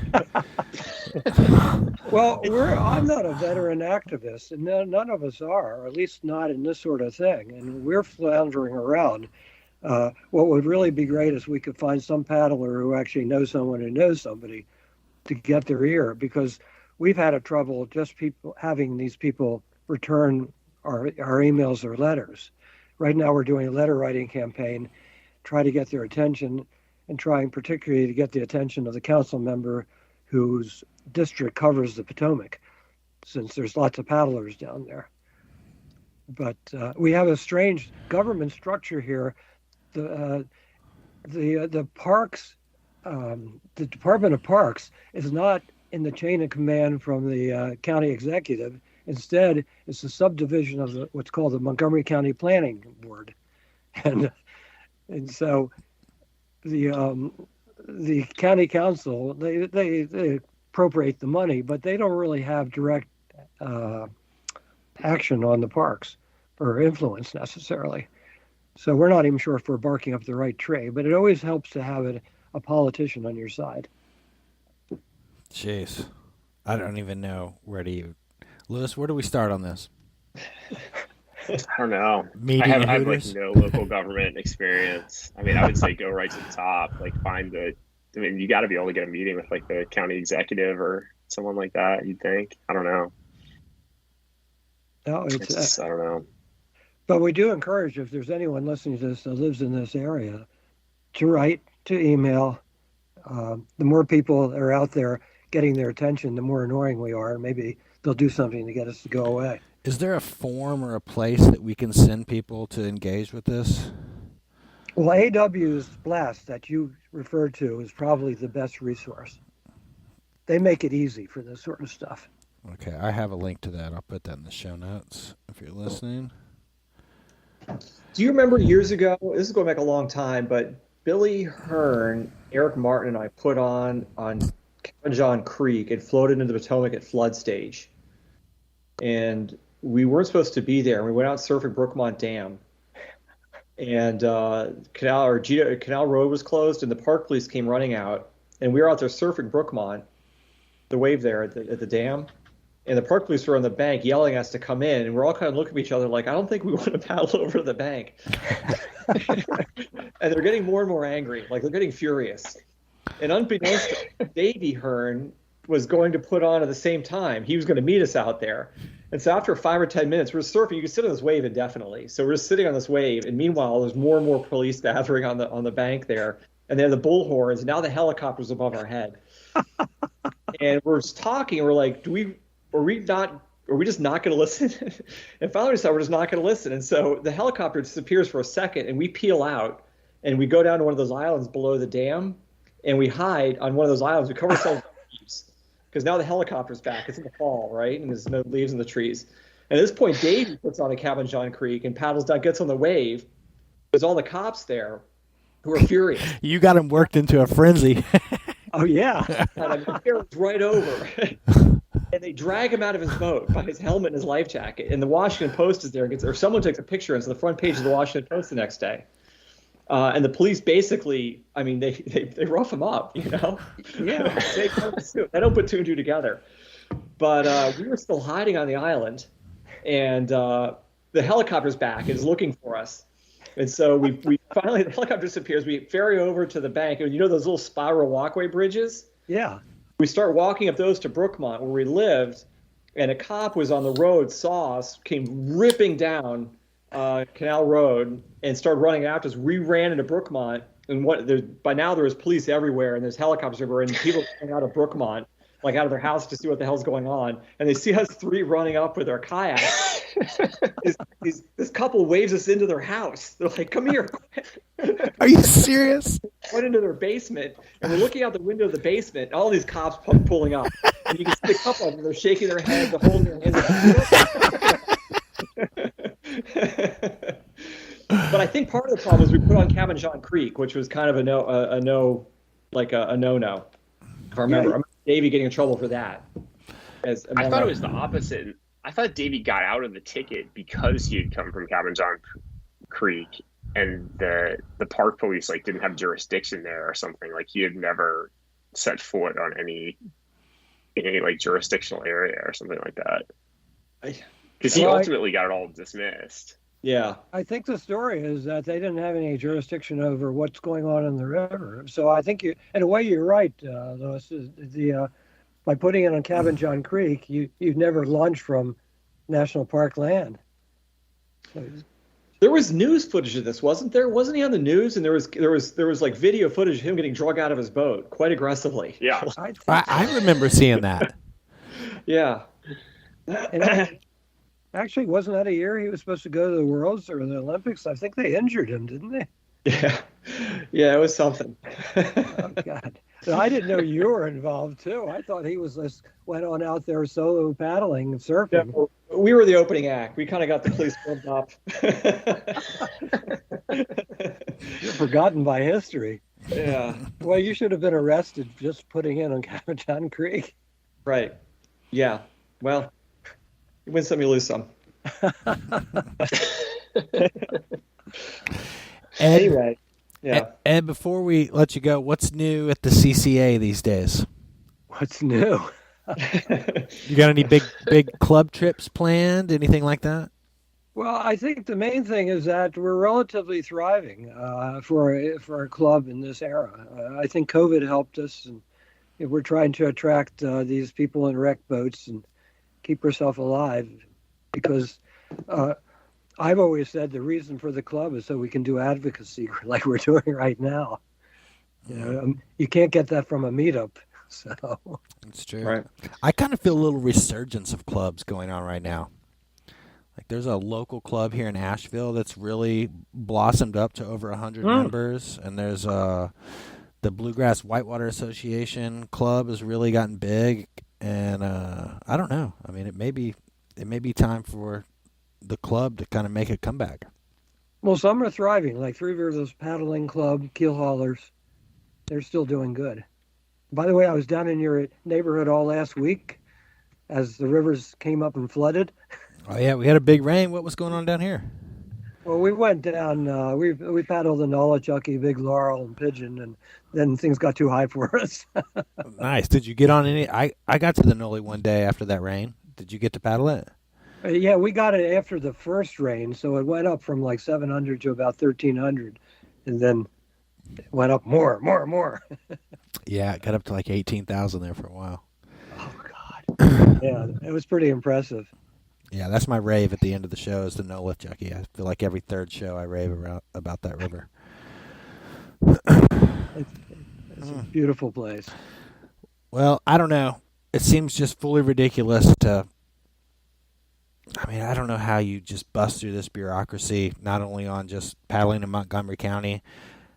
well, I'm not a veteran activist, and none of us are, or at least not in this sort of thing. And we're floundering around. What would really be great is we could find some paddler who actually knows someone who knows somebody to get their ear, because we've had a trouble just having these people return our emails or letters. Right now, we're doing a letter writing campaign, try to get their attention, and trying particularly to get the attention of the council member whose district covers the Potomac, since there's lots of paddlers down there. But we have a strange government structure here. The parks, the Department of Parks is not in the chain of command from the county executive. Instead, it's a subdivision of what's called the Montgomery County Planning Board, and so the county council they appropriate the money, but they don't really have direct action on the parks or influence necessarily. So we're not even sure if we're barking up the right tree, but it always helps to have a politician on your side. Jeez, I don't even know where to even. Lewis, where do we start on this? I don't know. Meeting I have like Hooters? no local government experience. I mean, I would say go right to the top. Like you got to be able to get a meeting with like the county executive or someone like that. You'd think. I don't know. No, I don't know. But we do encourage, if there's anyone listening to this that lives in this area, to write, to email. The more people that are out there getting their attention, the more annoying we are. Maybe they'll do something to get us to go away. Is there a form or a place that we can send people to engage with this? Well, AW's Blast that you referred to is probably the best resource. They make it easy for this sort of stuff. Okay, I have a link to that. I'll put that in the show notes if you're listening. Do you remember years ago, this is going back a long time, but Billy Hearn, Eric Martin, and I put on Cabin Creek and floated into the Potomac at flood stage. And we weren't supposed to be there. We went out surfing Brookmont Dam. And Canal Road was closed, and the park police came running out. And we were out there surfing Brookmont, the wave there at the dam. And the park police were on the bank yelling at us to come in. And we're all kind of looking at each other like, I don't think we want to paddle over to the bank. And they're getting more and more angry. Like, they're getting furious. And unbeknownst to Davey Hearn was going to put on at the same time. He was going to meet us out there. And so after 5 or 10 minutes, we're surfing. You can sit on this wave indefinitely. So we're just sitting on this wave. And meanwhile, there's more and more police gathering on the bank there. And they have the bullhorns. And now the helicopter's above our head. And we're just talking. And we're like, are we just not going to listen? And finally we decided we're just not going to listen. And so the helicopter disappears for a second, and we peel out, and we go down to one of those islands below the dam, and we hide on one of those islands. We cover ourselves with leaves, because now the helicopter's back. It's in the fall, right? And there's no leaves in the trees. And at this point, Davey puts on a Cabin John Creek and paddles down, gets on the wave. There's all the cops there who are furious. You got him worked into a frenzy. Oh, yeah. And the bear is right over. And they drag him out of his boat by his helmet and his life jacket. And the Washington Post is there, or someone takes a picture, and it's on the front page of the Washington Post the next day. And the police basically, I mean, they rough him up, you know? Yeah. They don't put two and two together. But we were still hiding on the island, and the helicopter's back and is looking for us. And so we finally, the helicopter disappears. We ferry over to the bank, and you know those little spiral walkway bridges? Yeah. We start walking up those to Brookmont, where we lived, and a cop was on the road, saw us, came ripping down Canal Road, and started running after us. We ran into Brookmont, and by now there was police everywhere, and there's helicopters everywhere, and people coming out of Brookmont, like out of their house to see what the hell's going on, and they see us three running up with our kayaks. This couple waves us into their house. They're like, "Come here!" Are you serious? Went into their basement, and we're looking out the window of the basement, and all these cops pulling up. And you can see a couple of them, they're shaking their heads, they're holding their hands. But I think part of the problem is we put on Cabin John Creek, which was kind of a no-no. If I remember, I remember Davey getting in trouble for that. I thought it was the opposite. I thought Davey got out of the ticket because he had come from Cabin John Creek, and the park police didn't have jurisdiction there or something. Like, he had never set foot on any jurisdictional area or something like that. Because he ultimately got it all dismissed. Yeah. I think the story is that they didn't have any jurisdiction over what's going on in the river. So I think in a way, you're right, Louis. By putting it on Cabin John Creek, you've never launched from national park land. So, there was news footage of this, wasn't there? Wasn't he on the news? And there was video footage of him getting drug out of his boat quite aggressively. Yeah, I remember seeing that. Yeah. And actually, wasn't that a year he was supposed to go to the Worlds or the Olympics? I think they injured him, didn't they? Yeah, it was something. Oh, God. So I didn't know you were involved, too. I thought he went on out there solo paddling and surfing. Yeah, we were the opening act. We kind of got the police pumped up. You're forgotten by history. Yeah. Well, you should have been arrested just putting in on Cabin John Creek. Right. Yeah. Well, you win some, you lose some. Anyway. Yeah. Ed, before we let you go, what's new at the CCA these days? What's new? You got any big club trips planned? Anything like that? Well, I think the main thing is that we're relatively thriving for a club in this era. I think COVID helped us, and we're trying to attract these people in wreck boats and keep ourselves alive, because I've always said the reason for the club is so we can do advocacy like we're doing right now. You can't get that from a meetup. So It's true. Right. I kind of feel a little resurgence of clubs going on right now. Like there's a local club here in Asheville that's really blossomed up to over 100 members, and there's the Bluegrass Whitewater Association club has really gotten big, and I don't know. I mean, it may be time for the club to kind of make a comeback. well, some are thriving, like Three Rivers Paddling Club, Keel Haulers. They're still doing good. By the way, I was down in your neighborhood all last week as the rivers came up and flooded. Oh yeah, we had a big rain. What was going on down here? Well, we went down. We paddled the Nolichucky, Big Laurel, and Pigeon, and then things got too high for us. Nice. Did you get on any? I got to the Noli one day after that rain. Did you get to paddle it? Yeah, we got it after the first rain, so it went up from like 700 to about 1,300, and then it went up more. Yeah, it got up to like 18,000 there for a while. Oh God! Yeah, it was pretty impressive. Yeah, that's my rave at the end of the show is the Nolichucky. I feel like every third show I rave about that river. It's a beautiful place. Well, I don't know. It seems just fully ridiculous to. I mean, I don't know how you just bust through this bureaucracy, not only on just paddling in Montgomery County.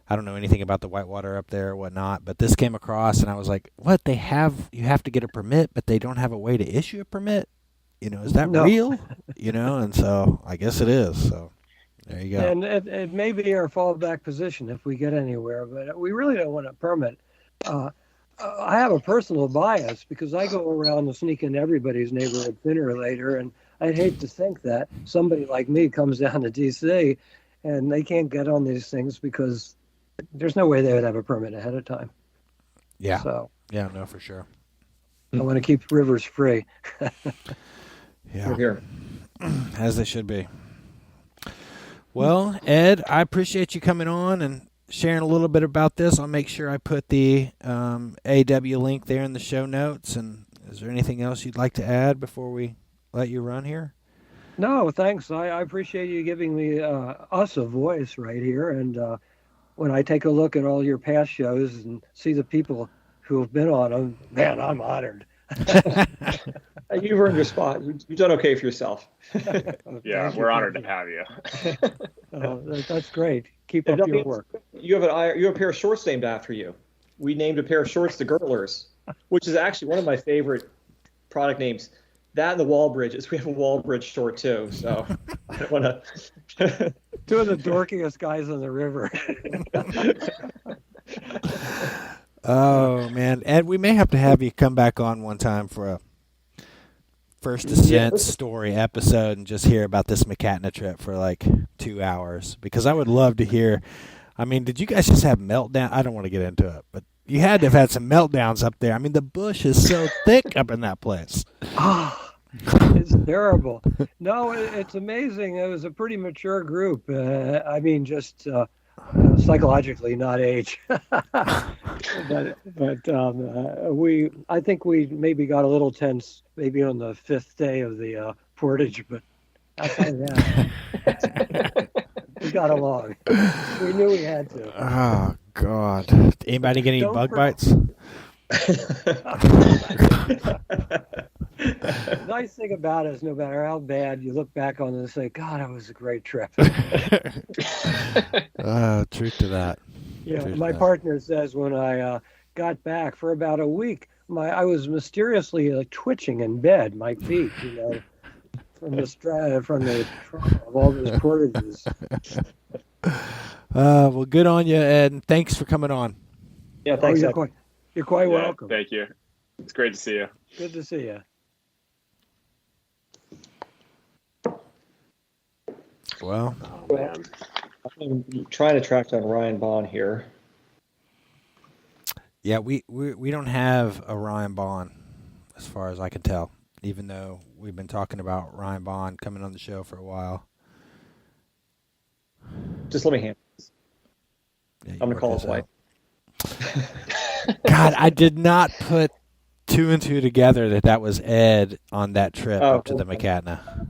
I don't know anything about the whitewater up there or whatnot, but this came across and I was like, what? You have to get a permit, but they don't have a way to issue a permit? Is that real? And so I guess it is. So there you go. And it may be our fallback position if we get anywhere, but we really don't want a permit. I have a personal bias because I go around and sneak in everybody's neighborhood sooner or later, and I'd hate to think that somebody like me comes down to D.C. and they can't get on these things because there's no way they would have a permit ahead of time. Yeah. So yeah, no, for sure. I want to keep rivers free. Yeah. We're here. As they should be. Well, Ed, I appreciate you coming on and sharing a little bit about this. I'll make sure I put the AW link there in the show notes. And is there anything else you'd like to add before we let you run here? No, thanks. I appreciate you giving me us a voice right here. And when I take a look at all your past shows and see the people who have been on them, man, I'm honored. You've earned your spot. You've done okay for yourself. Yeah, we're honored to have you. That's great. Keep up your work. You have a pair of shorts named after you. We named a pair of shorts the Gertlers, which is actually one of my favorite product names. That and the wall bridges. We have a wall bridge short too. So I don't want to. Two of the dorkiest guys on the river. Oh, man. Ed, we may have to have you come back on one time for a First Descent story episode and just hear about this McCatna trip for like 2 hours, because I would love to hear. I mean, did you guys just have meltdown? I don't want to get into it, but you had to have had some meltdowns up there. I mean, the bush is so thick up in that place. It's terrible. No, it's amazing. It was a pretty mature group. I mean, just psychologically, not age. but I think we maybe got a little tense maybe on the 5th day of the portage, but outside of that, we got along. We knew we had to. Oh, God. Anybody get any bug bites? Nice thing about it is no matter how bad you look back on it and say, God, it was a great trip. Truth to that. Yeah, my partner says when I got back for about a week, I was mysteriously twitching in bed, my feet, from the trauma of all those portages. Well, good on you, Ed, and thanks for coming on. Yeah, thanks. You're quite welcome. Thank you. It's great to see you. Good to see you. Well, I'm trying to track down Ryan Bahn here. yeah, we don't have a Ryan Bahn, as far as I can tell, even though we've been talking about Ryan Bahn coming on the show for a while. Just let me handle this. Yeah, I'm going to call his wife. God, I did not put 2 and 2 together that was Ed on that trip up to the McCatna.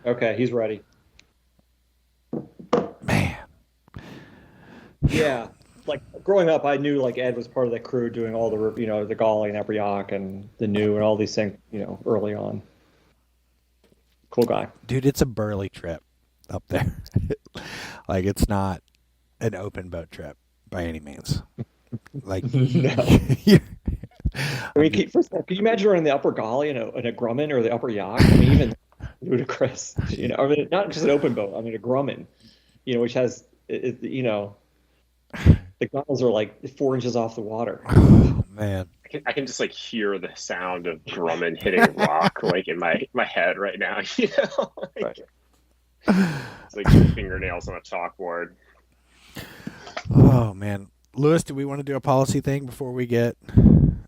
Okay, he's ready. Yeah. Like growing up, I knew like Ed was part of the crew doing all the, the Golly and Abriac and the New and all these things, early on. Cool guy. Dude, it's a burly trip up there. Like, it's not an open boat trip by any means. Like, No. I mean, first of all, can you imagine running the upper Golly in a Grumman or the upper yacht? I mean, even ludicrous. I mean, not just an open boat. I mean, a Grumman, which has, the gunnels are like 4 inches off the water. Oh, man. I can just like hear the sound of Drummond hitting a rock like in my head right now. Like, it's like fingernails on a chalkboard. Oh, man. Lewis, do we want to do a policy thing before we get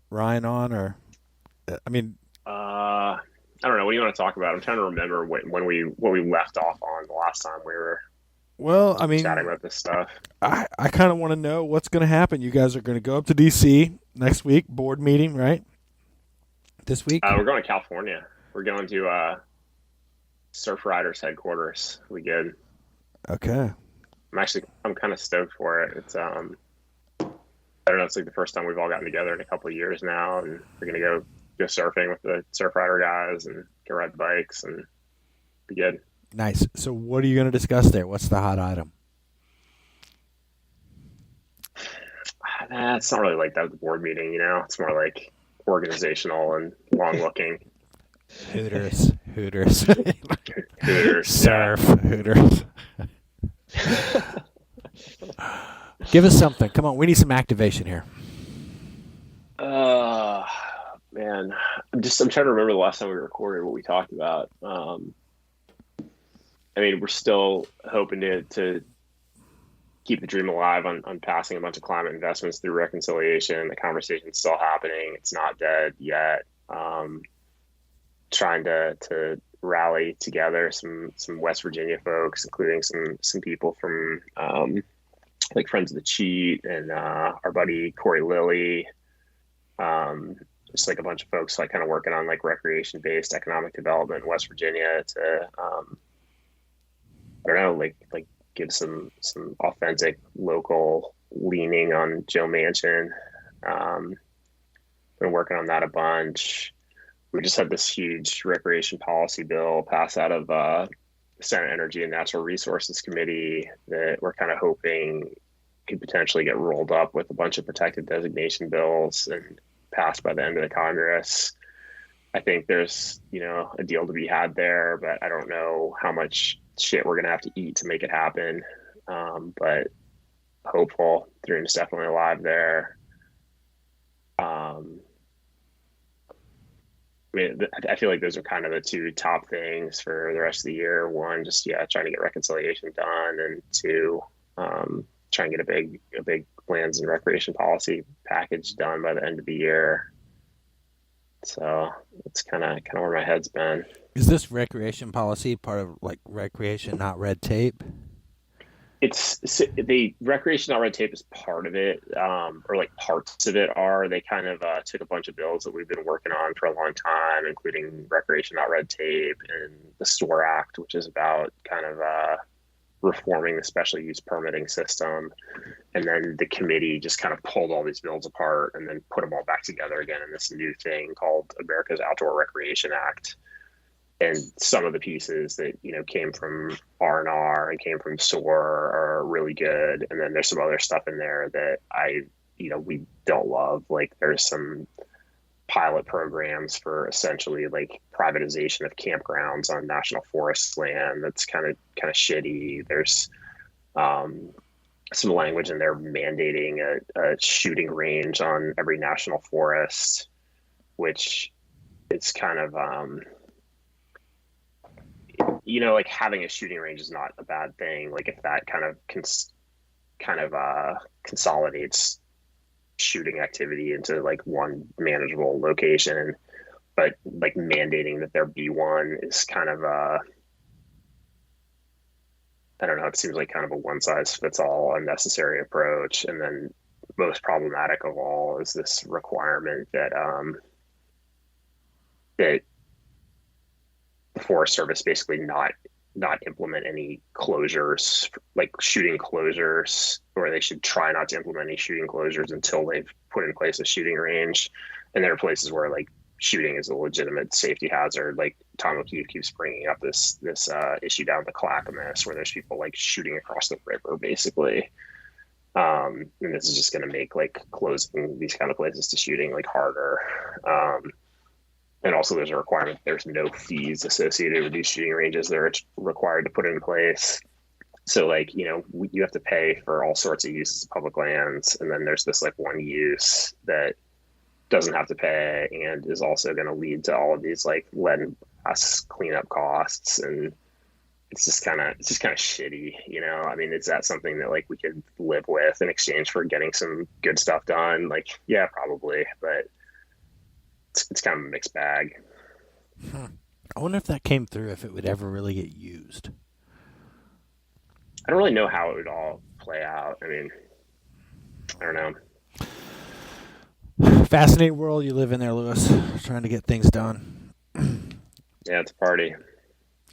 Ryan on? Or, I mean, I don't know. What do you want to talk about? I'm trying to remember what we left off on the last time we were. Well, I mean, chatting about this stuff. I kind of want to know what's going to happen. You guys are going to go up to D.C. next week, board meeting, right? This week? We're going to California. We're going to Surf Riders headquarters. We good. Okay. I'm kind of stoked for it. It's I don't know. It's like the first time we've all gotten together in a couple of years now, and we're gonna go surfing with the Surf Rider guys and go ride the bikes and be good. Nice. So what are you going to discuss there? What's the hot item? It's not really like that with the board meeting, It's more like organizational and long-looking. Hooters. Hooters. Surf. Yeah. Hooters. Give us something. Come on. We need some activation here. Man. I'm trying to remember the last time we recorded what we talked about. I mean, we're still hoping to keep the dream alive on passing a bunch of climate investments through reconciliation. The conversation's still happening. It's not dead yet. Trying to rally together some West Virginia folks, including some people from like Friends of the Cheat and our buddy Corey Lilly. Just like a bunch of folks like kind of working on like recreation-based economic development in West Virginia to I don't know, like give some authentic local leaning on Joe Manchin. Been working on that a bunch. We just had this huge recreation policy bill pass out of the Senate Energy and Natural Resources Committee that we're kind of hoping could potentially get rolled up with a bunch of protected designation bills and passed by the end of the Congress. I think there's, a deal to be had there, but I don't know how much shit we're going to have to eat to make it happen. But hopeful. Dream's definitely alive there. I mean, I feel like those are kind of the two top things for the rest of the year. One, just, trying to get reconciliation done. And two, trying to get a big lands and recreation policy package done by the end of the year. So it's kind of where my head's been. Is this recreation policy part of like recreation, not red tape? It's the recreation, not red tape is part of it, or like parts of it are. They kind of took a bunch of bills that we've been working on for a long time, including recreation, not red tape, and the STORE Act, which is about kind of reforming the special use permitting system. And then the committee just kind of pulled all these bills apart and then put them all back together again in this new thing called America's Outdoor Recreation Act. And some of the pieces that, came from R&R and came from SOAR are really good. And then there's some other stuff in there that we don't love. Like there's some pilot programs for essentially like privatization of campgrounds on national forest land. That's kind of shitty. There's some language in there mandating a shooting range on every national forest, which it's kind of, like having a shooting range is not a bad thing. Like if that kind of consolidates shooting activity into like one manageable location, but like mandating that there be one is kind of I don't know, it seems like kind of a one size fits all unnecessary approach. And then most problematic of all is this requirement that that the Forest Service basically not not implement any closures, like shooting closures, or they should try not to implement any shooting closures until they've put in place a shooting range. And there are places where like shooting is a legitimate safety hazard. Like Tom O'Keefe keeps bringing up this issue down the Clackamas where there's people like shooting across the river, basically. And this is just going to make like closing these kind of places to shooting like harder. And also there's a requirement, there's no fees associated with these shooting ranges that are required to put in place. So like, you know, you have to pay for all sorts of uses of public lands. And then there's this like one use that doesn't have to pay and is also going to lead to all of these like lead and glass cleanup costs. And it's just kind of shitty, you know? I mean, is that something that like we could live with in exchange for getting some good stuff done? Like, yeah, probably, but it's kind of a mixed bag. I wonder if that came through, if it would ever really get used. I don't really know how it would all play out. I mean, I don't know. Fascinating world you live in there, Lewis. Trying to get things done. Yeah, it's a party.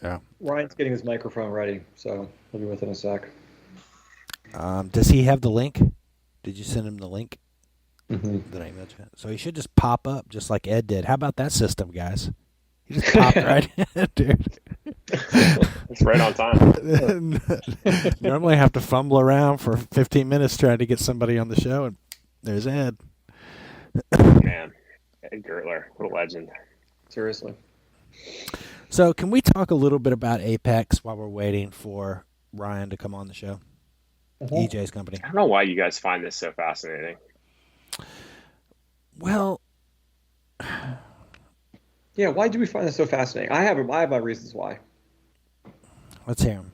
Yeah. Ryan's getting his microphone ready, so he'll be with in a sec. Does he have the link? Did you send him the link? Mm-hmm. Did I mention it? So he should just pop up just like Ed did. How about that system, guys? He just popped right in, dude. It's right on time. Normally I have to fumble around for 15 minutes trying to get somebody on the show, and there's Ed. Man, Ed Gertler, what a legend. Seriously. So can we talk a little bit about Apex while we're waiting for Ryan to come on the show? EJ's company. I don't know why you guys find this so fascinating. Well, yeah, why do we find this so fascinating? I have my reasons why. Let's hear them.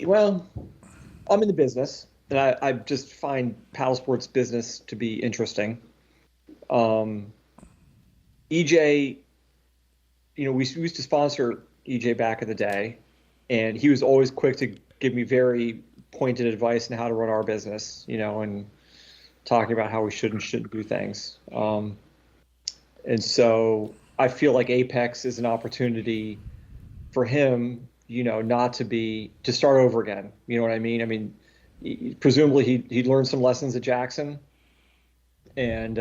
Well, I'm in the business, and I just find paddle sports business to be interesting. EJ, you know, we used to sponsor EJ back in the day, and he was always quick to give me very pointed advice on how to run our business, you know, and talking about how we should and shouldn't do things. And so I feel like Apex is an opportunity for him, you know, not to start over again. You know what I mean? I mean, presumably he'd learned some lessons at Jackson, and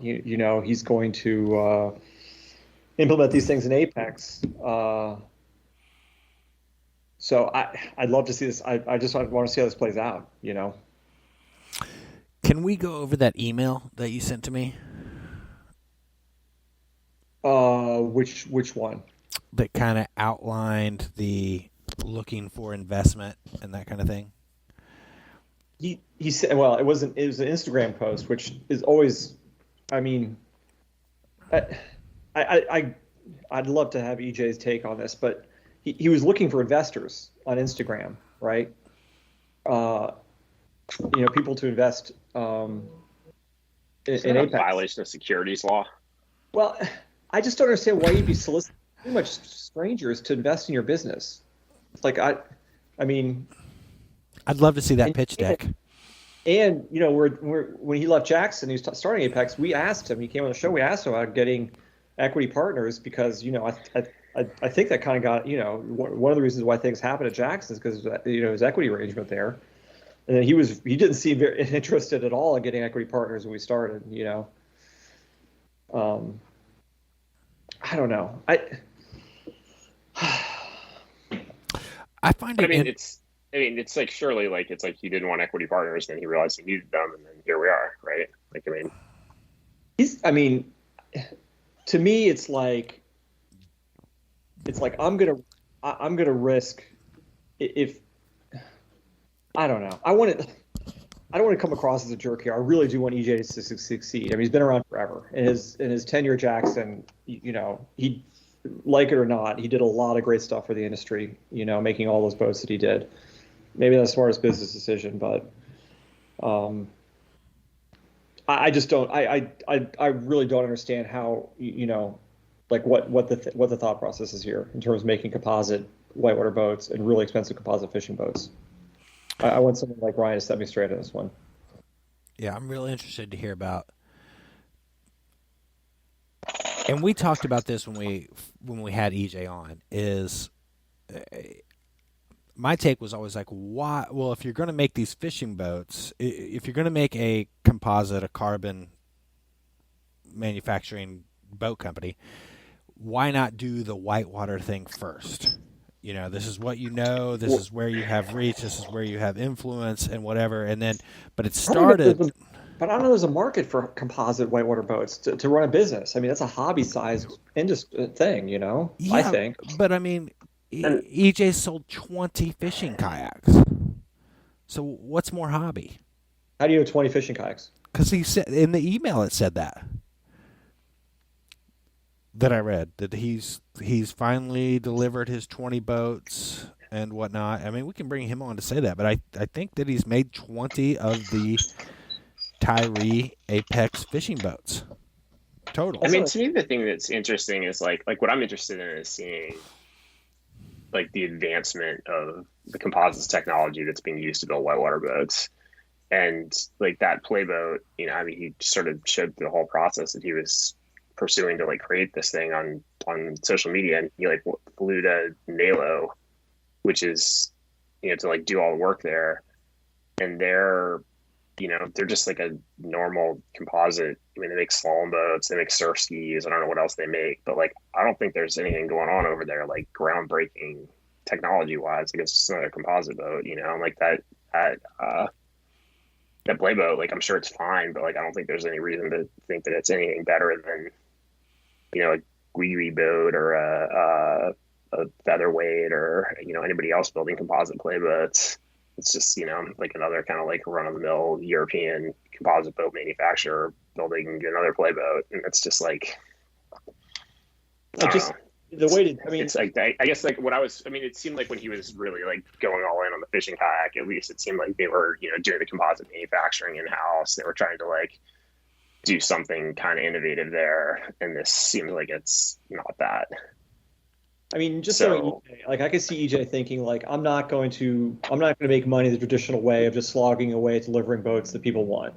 you know, he's going to implement these things in Apex. So I'd love to see this. I just want to see how this plays out, you know. Can we go over that email that you sent to me? Which one? That kind of outlined the looking for investment and that kind of thing. He said, well, it was an Instagram post, which is always, I mean, I'd love to have EJ's take on this, but he was looking for investors on Instagram, right? You know, people to invest in Apex. Violation of securities law. Well, I just don't understand why you'd be soliciting too much strangers to invest in your business. Like I mean, I'd love to see that pitch deck. And you know, when he left Jackson, he was starting Apex. We asked him. He came on the show. We asked him about getting equity partners because, you know, I think that kind of got, you know, one of the reasons why things happened at Jackson is because, you know, his equity arrangement there. And then he didn't seem very interested at all in getting equity partners when we started, you know. I don't know. I find it. I mean, it's like surely like it's like he didn't want equity partners, then he realized he needed them, and then here we are, right? Like, I mean, to me, it's like I'm gonna risk if I don't know. I don't want to come across as a jerk here. I really do want EJ to succeed. I mean, he's been around forever. In his tenure at Jackson, you know, he, like it or not, he did a lot of great stuff for the industry, you know, making all those boats that he did. Maybe not the smartest business decision, but I just don't. I really don't understand how, you know, like what the thought process is here in terms of making composite whitewater boats and really expensive composite fishing boats. I want someone like Ryan to set me straight on this one. Yeah, I'm really interested to hear about and we talked about this when we had EJ on, is my take was always like, why? Well, if you're going to make these fishing boats, if you're going to make a composite, a carbon manufacturing boat company, why not do the whitewater thing first? You know, this is what you know, this is where you have reach, this is where you have influence and whatever. And then, but it started. But I don't know there's a market for composite whitewater boats to run a business. I mean, that's a hobby-sized industry thing, you know, Yeah, I think. But I mean, EJ sold 20 fishing kayaks. So what's more hobby? How do you know 20 fishing kayaks? Because he said in the email it said that I read that he's finally delivered his 20 boats and whatnot. I mean, we can bring him on to say that, but I think that he's made 20 of the Tyree Apex fishing boats total. I mean, to me, the thing that's interesting is like what I'm interested in is seeing like the advancement of the composites technology that's being used to build whitewater boats. And like that playboat, you know, I mean, he sort of showed the whole process that he was pursuing to like create this thing on social media, and he like flew to Nalo, which is, you know, to like do all the work there. And they're just like a normal composite. I mean, they make slalom boats, they make surf skis. I don't know what else they make, but like, I don't think there's anything going on over there like groundbreaking technology wise. Like it's just another composite boat, you know, like that playboat. Like I'm sure it's fine, but like I don't think there's any reason to think that it's anything better than, you know, a Guiri boat or a featherweight or, you know, anybody else building composite playboats. It's just, you know, like another kind of like run-of-the-mill European composite boat manufacturer building another playboat, and it's just like, the way to. I mean, it's like I guess like what I was. I mean, it seemed like when he was really like going all in on the fishing kayak, at least it seemed like they were, you know, doing the composite manufacturing in house. They were trying to like do something kind of innovative there, and this seems like it's not that. I mean, just so EJ, like I could see EJ thinking like, I'm not going to make money the traditional way of just slogging away delivering boats that people want,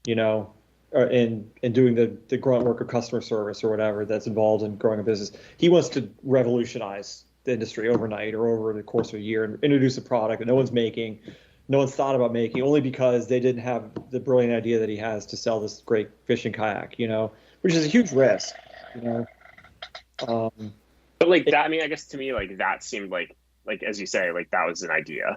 you know, and doing the grunt work of customer service or whatever that's involved in growing a business. He wants to revolutionize the industry overnight or over the course of a year and introduce a product that no one's thought about making, only because they didn't have the brilliant idea that he has to sell this great fishing kayak, you know, which is a huge risk, you know. But like that, I mean, I guess to me, like that seemed like as you say, like that was an idea,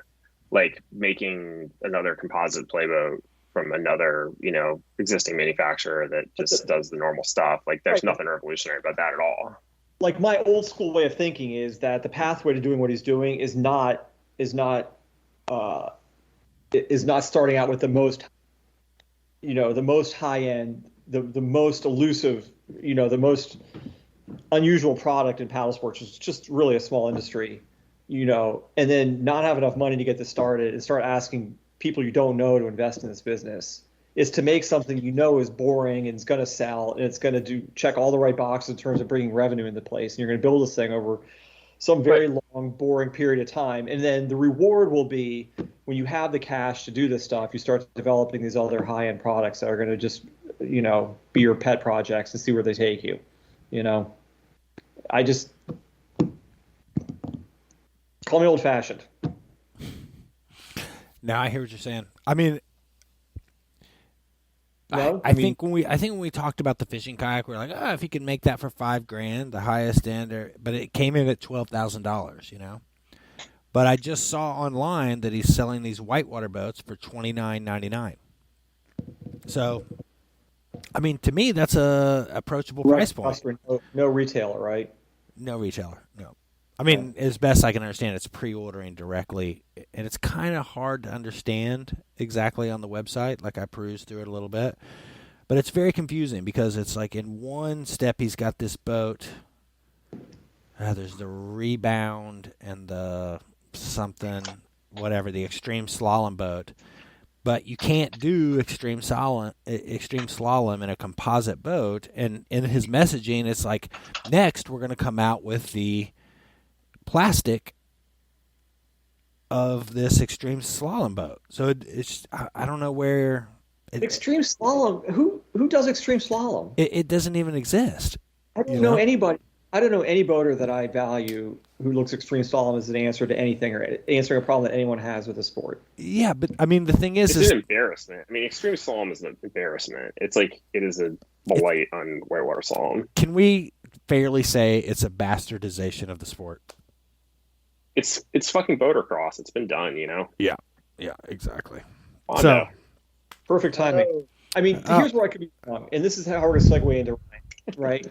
like making another composite playboat from another, you know, existing manufacturer that just does the normal stuff. Like there's nothing revolutionary about that at all. Like my old school way of thinking is that the pathway to doing what he's doing is not starting out with the most, you know, the most high end, the most elusive, you know, the most unusual product in paddle sports, is just really a small industry, you know, and then not have enough money to get this started and start asking people you don't know to invest in this business, is to make something you know is boring and it's going to sell and it's going to check all the right boxes in terms of bringing revenue into place. And you're going to build this thing over some very long, boring period of time. And then the reward will be when you have the cash to do this stuff, you start developing these other high-end products that are going to just, you know, be your pet projects and see where they take you. You know, I just call me old-fashioned. Now I hear what you're saying. I mean, No? I think when we talked about the fishing kayak, we were like, if he could make that for $5,000, the highest end, but it came in at $12,000, you know. But I just saw online that he's selling these whitewater boats for $29.99. So, I mean, to me, that's a approachable price point. No retailer, right? No retailer, no. I mean, as best I can understand, it's pre-ordering directly, and it's kind of hard to understand exactly on the website. Like I perused through it a little bit, but it's very confusing because it's like in one step he's got this boat. There's the rebound and the something, whatever, the extreme slalom boat. But you can't do extreme slalom in a composite boat. And in his messaging, it's like, next we're going to come out with the plastic of this extreme slalom boat. So it's I don't know where. Extreme slalom? Who does extreme slalom? It doesn't even exist. I don't know anybody. I don't know any boater that I value who looks extreme slalom as an answer to anything or answering a problem that anyone has with the sport. Yeah, but I mean, the thing it's an embarrassment. I mean, extreme slalom is an embarrassment. It's like it is a blight on whitewater slalom. Can we fairly say it's a bastardization of the sport? It's fucking boatercross. It's been done, you know. Yeah, exactly. So perfect timing. I mean, here's where I could be wrong, and this is how we're going to segue into right.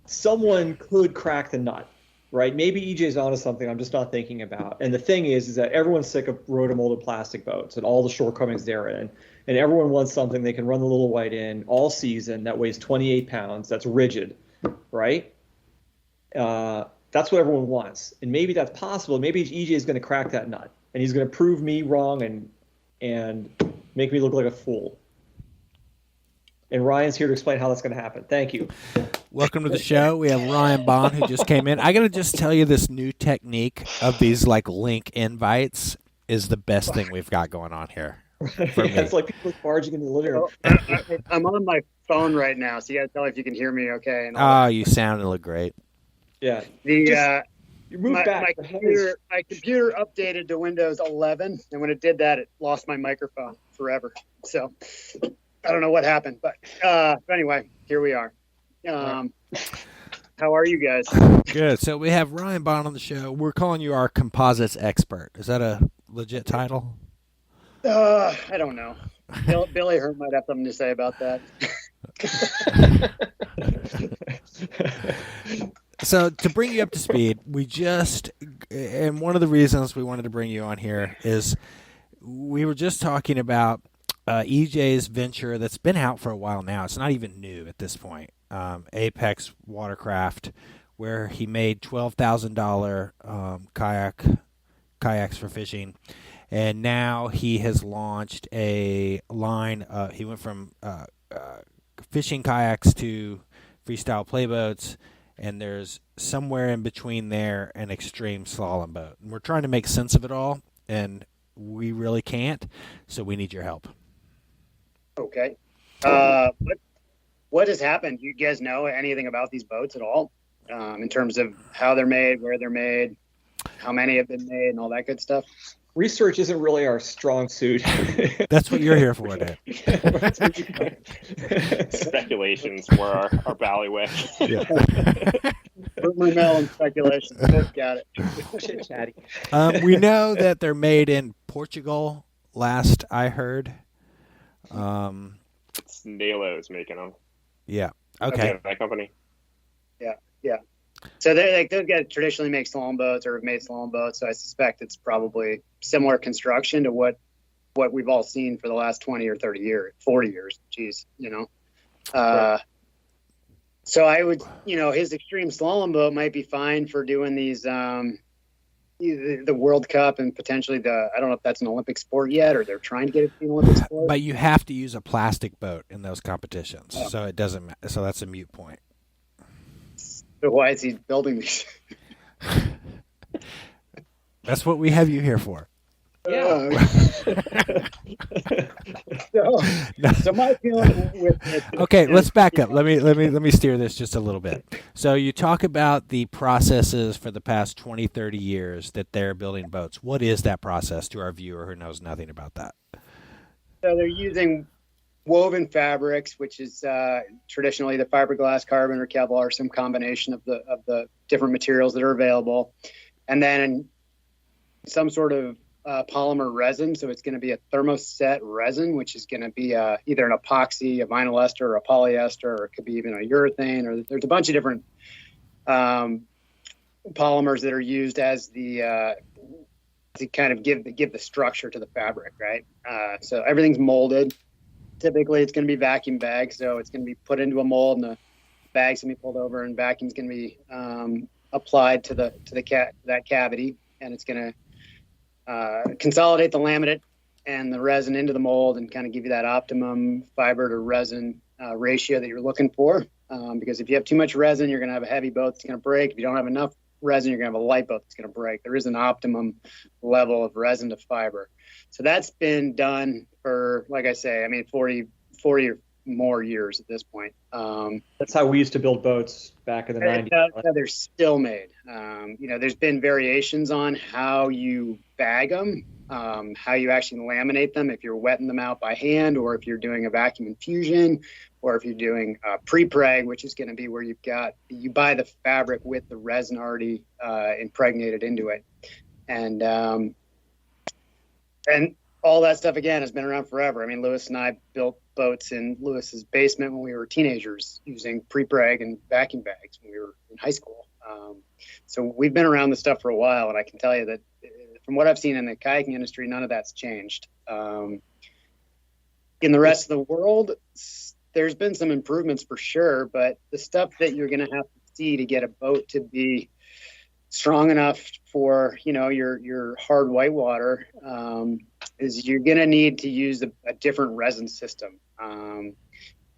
Someone could crack the nut, right? Maybe EJ's onto something I'm just not thinking about. And the thing is that everyone's sick of rotomolded plastic boats and all the shortcomings therein. And everyone wants something they can run the little white in all season that weighs 28 pounds, that's rigid, right? That's what everyone wants. And maybe that's possible. Maybe EJ is going to crack that nut. And he's going to prove me wrong and make me look like a fool. And Ryan's here to explain how that's going to happen. Thank you. Welcome to the show. We have Ryan Bahn, who just came in. I got to just tell you, this new technique of these like link invites is the best thing we've got going on here. It's like people barging into the living room. I'm on my phone right now, so you got to tell if you can hear me okay. You sound and look great. Yeah. You moved back. My computer updated to Windows 11, and when it did that, it lost my microphone forever. So I don't know what happened, but anyway, here we are. How are you guys? Good. So we have Ryan Bahn on the show. We're calling you our composites expert. Is that a legit title? I don't know. Billy Hurt might have something to say about that. So to bring you up to speed, and one of the reasons we wanted to bring you on here is we were just talking about EJ's venture that's been out for a while now. It's not even new at this point. Apex Watercraft, where he made $12,000 kayaks for fishing, and now he has launched a line. He went from fishing kayaks to freestyle playboats, and there's somewhere in between there an extreme slalom boat. And we're trying to make sense of it all, and we really can't, so we need your help. Okay. What has happened? Do you guys know anything about these boats at all? In terms of how they're made, where they're made, how many have been made, and all that good stuff? Research isn't really our strong suit. That's what you're here for, Dan. Speculations were our bailiwick. Yeah. Put my melon speculations. Got it. Chit-chatty. We know that they're made in Portugal, last I heard. It's Nalo's making them. Yeah. Okay. That company. Yeah. So those guys traditionally make slalom boats or have made slalom boats. So I suspect it's probably similar construction to what we've all seen for the last 20 or 30 years, 40 years. Geez, Right. So I would, his extreme slalom boat might be fine for doing these, the World Cup and potentially I don't know if that's an Olympic sport yet, or they're trying to get it to be an Olympic sport. But you have to use a plastic boat in those competitions, so it doesn't. So that's a moot point. So why is he building these? That's what we have you here for. Yeah. So my feeling with it. Okay, let's back up. Let me steer this just a little bit. So you talk about the processes for the past 20, 30 years that they're building boats. What is that process to our viewer who knows nothing about that? So they're using woven fabrics, which is traditionally the fiberglass, carbon, or Kevlar, some combination of the different materials that are available, and then some sort of polymer resin. So it's going to be a thermoset resin, which is going to be either an epoxy, a vinyl ester, or a polyester, or it could be even a urethane, or there's a bunch of different polymers that are used as the to kind of give the structure to the fabric, right? So everything's molded. Typically, it's going to be vacuum bagged, so it's going to be put into a mold, and the bag's going to be pulled over, and vacuum's going to be applied to that cavity, and it's going to consolidate the laminate and the resin into the mold, and kind of give you that optimum fiber to resin ratio that you're looking for. Because if you have too much resin, you're going to have a heavy boat that's going to break. If you don't have enough resin, you're going to have a light boat that's going to break. There is an optimum level of resin to fiber. So that's been done for, like I say, 40 or more years at this point. That's how we used to build boats back in the 90s. They're still made. There's been variations on how you bag them, how you actually laminate them, if you're wetting them out by hand, or if you're doing a vacuum infusion, or if you're doing pre-preg, which is going to be where you buy the fabric with the resin already impregnated into it. And all that stuff, again, has been around forever. I mean, Lewis and I built boats in Lewis's basement when we were teenagers using pre-preg and vacuum bags when we were in high school. So we've been around this stuff for a while, and I can tell you that from what I've seen in the kayaking industry, none of that's changed. In the rest of the world, there's been some improvements for sure, but the stuff that you're going to have to see to get a boat to be strong enough for, your hard whitewater, is you're going to need to use a different resin system. And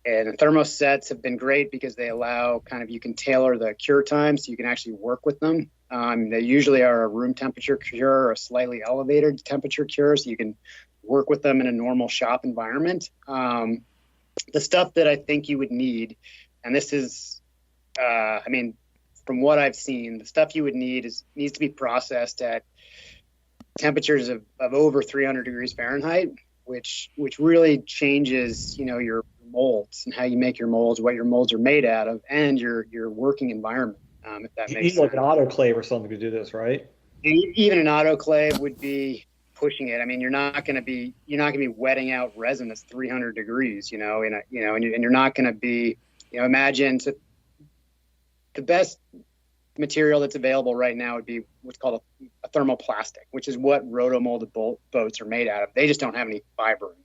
the thermosets have been great because they allow you can tailor the cure time so you can actually work with them. They usually are a room temperature cure or a slightly elevated temperature cure, so you can work with them in a normal shop environment. The stuff that I think you would need, and this is, from what I've seen, the stuff you would need needs to be processed at temperatures of over 300 degrees Fahrenheit, which really changes, your molds and how you make your molds, what your molds are made out of, and your working environment. If that makes sense. You need like an autoclave or something to do this, right? Even an autoclave would be pushing it. I mean, you're not going to be wetting out resin that's 300 degrees, and you're not going to be, imagine the best material that's available right now would be what's called a thermoplastic, which is what roto-molded boats are made out of. They just don't have any fiber in them.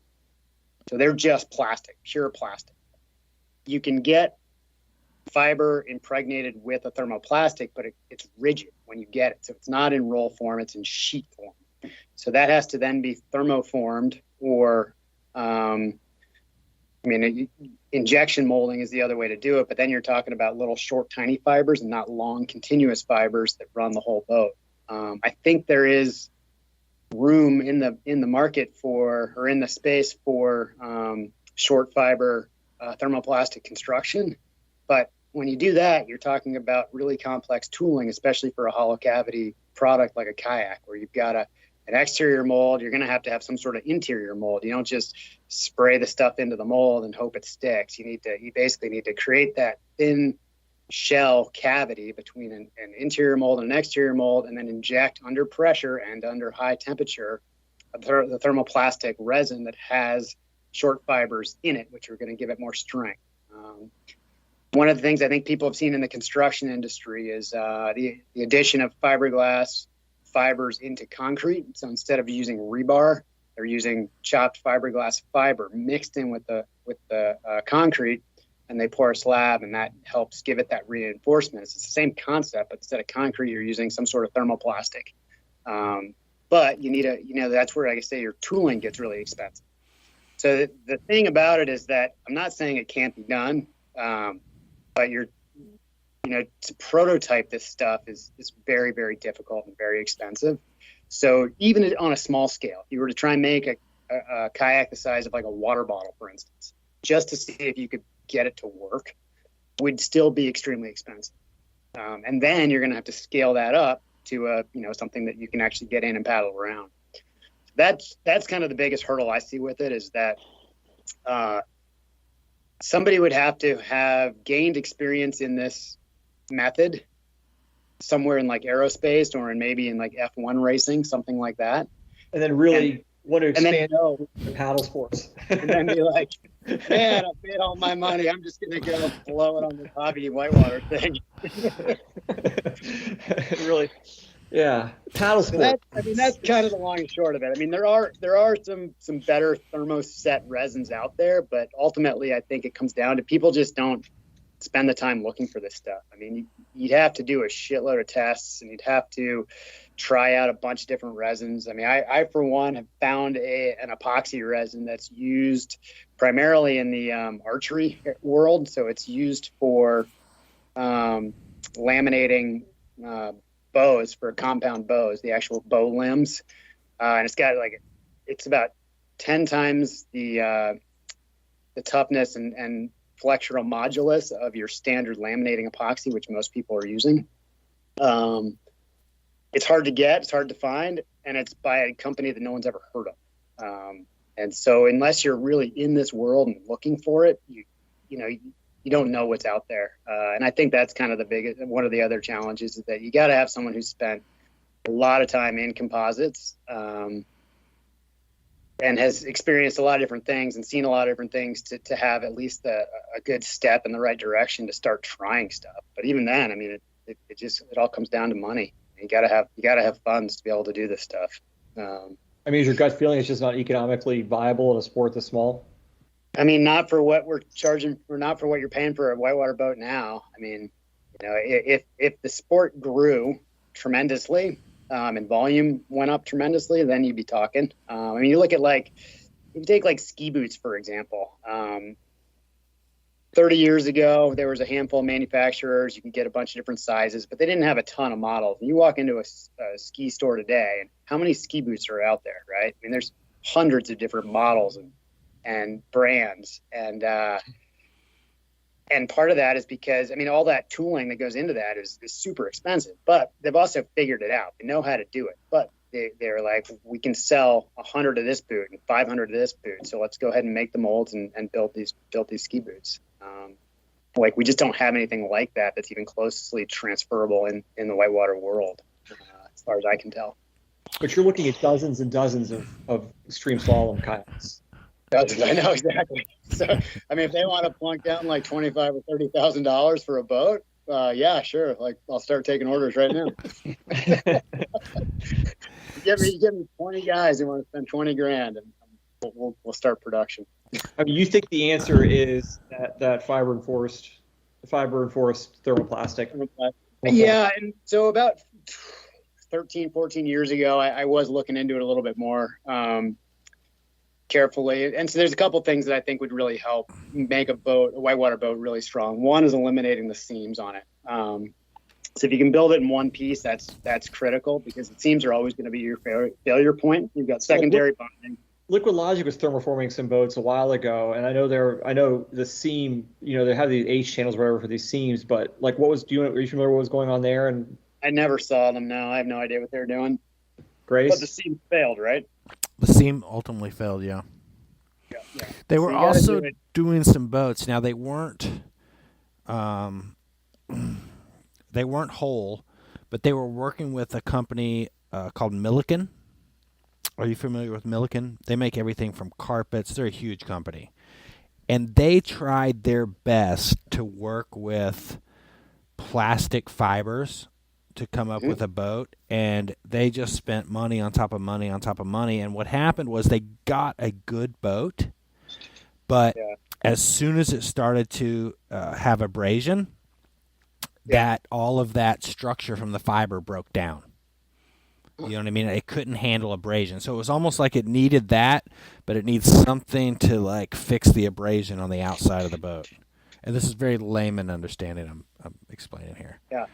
So they're just plastic, pure plastic. You can get fiber impregnated with a thermoplastic, but it's rigid when you get it. So it's not in roll form, it's in sheet form. So that has to then be thermoformed, or injection molding is the other way to do it, but then you're talking about little short, tiny fibers and not long, continuous fibers that run the whole boat. I think there is room in the market or in the space for short fiber thermoplastic construction, but when you do that, you're talking about really complex tooling, especially for a hollow cavity product like a kayak, where you've got an exterior mold. You're going to have some sort of interior mold. You don't just spray the stuff into the mold and hope it sticks. You basically need to create that thin shell cavity between an interior mold and an exterior mold, and then inject under pressure and under high temperature the thermoplastic resin that has short fibers in it, which are going to give it more strength. One of the things I think people have seen in the construction industry is the addition of fiberglass fibers into concrete. So instead of using rebar, they're using chopped fiberglass fiber mixed in with the concrete, and they pour a slab, and that helps give it that reinforcement. It's the same concept, but instead of concrete, you're using some sort of thermoplastic. But you need that's where, like I say, your tooling gets really expensive. So the thing about it is that I'm not saying it can't be done, but to prototype this stuff is very, very difficult and very expensive. So even on a small scale, if you were to try and make a kayak the size of like a water bottle, for instance, just to see if you could get it to work, would still be extremely expensive. And then you're going to have to scale that up to something that you can actually get in and paddle around. That's kind of the biggest hurdle I see with it, is that somebody would have to have gained experience in this method somewhere in like aerospace, or maybe in like F1 racing, something like that. And then really want to expand the paddle sports. And then be like, man, I paid all my money. I'm just going to go blow it on this hobby whitewater thing. Really, yeah, paddle sports. That's kind of the long and short of it. I mean, there are some better thermoset resins out there, but ultimately I think it comes down to people just don't spend the time looking for this stuff. I mean, you'd have to do a shitload of tests, and you'd have to try out a bunch of different resins. I mean, I for one have found an epoxy resin that's used primarily in the archery world. So it's used for laminating bows, for compound bows, the actual bow limbs. And it's about 10 times the toughness and flexural modulus of your standard laminating epoxy, which most people are using. It's hard to get, it's hard to find, and it's by a company that no one's ever heard of. And so unless you're really in this world and looking for it, you don't know what's out there. And I think that's kind of one of the other challenges, is that you got to have someone who's spent a lot of time in composites, and has experienced a lot of different things and seen a lot of different things to have at least a good step in the right direction to start trying stuff. But even then, I mean, it all comes down to money. You gotta have funds to be able to do this stuff. I mean, is your gut feeling it's just not economically viable in a sport this small? I mean, not for what we're charging, or not for what you're paying for a whitewater boat now. I mean, if the sport grew tremendously, and volume went up tremendously, then you'd be talking. I mean, you look at if you take ski boots, for example. 30 years ago, there was a handful of manufacturers. You can get a bunch of different sizes, but they didn't have a ton of models. And you walk into a ski store today, and how many ski boots are out there, right? I mean, there's hundreds of different models and brands. And part of that is because, I mean, all that tooling that goes into that is super expensive, but they've also figured it out. They know how to do it, but they're like, we can sell 100 of this boot and 500 of this boot. So let's go ahead and make the molds and build these ski boots. We just don't have anything like that that's even closely transferable in the whitewater world, as far as I can tell. But you're looking at dozens and dozens of extreme slalom kayaks. I know, exactly. So, I mean, if they want to plunk down like $25,000 or $30,000 for a boat, yeah, sure. I'll start taking orders right now. Give me 20 guys who want to spend 20 grand, and we'll start production. I mean, you think the answer is that fiber enforced thermoplastic? Yeah, and so about 13, 14 years ago, I was looking into it a little bit more carefully. And so there's a couple things that I think would really help make a whitewater boat really strong. One is eliminating the seams on it. So if you can build it in one piece, that's critical, because the seams are always going to be your failure point. You've got secondary bonding. Liquid Logic was thermoforming some boats a while ago, and I know the seam, they have these H channels or whatever for these seams, but are you familiar what was going on there? And I never saw them. No, I have no idea what they're doing. Grace? But the seam failed, right? The seam ultimately failed, yeah. Yeah. They were also doing some boats. Now, they weren't whole, but they were working with a company called Milliken. Are you familiar with Milliken? They make everything from carpets. They're a huge company. And they tried their best to work with plastic fibers to come up with a boat, and they just spent money on top of money on top of money. And what happened was they got a good boat, but as soon as it started to have abrasion, that all of that structure from the fiber broke down. You know what I mean? It couldn't handle abrasion. So it was almost like it needed that, but it needs something to fix the abrasion on the outside of the boat. And this is very layman understanding I'm explaining here. Yeah.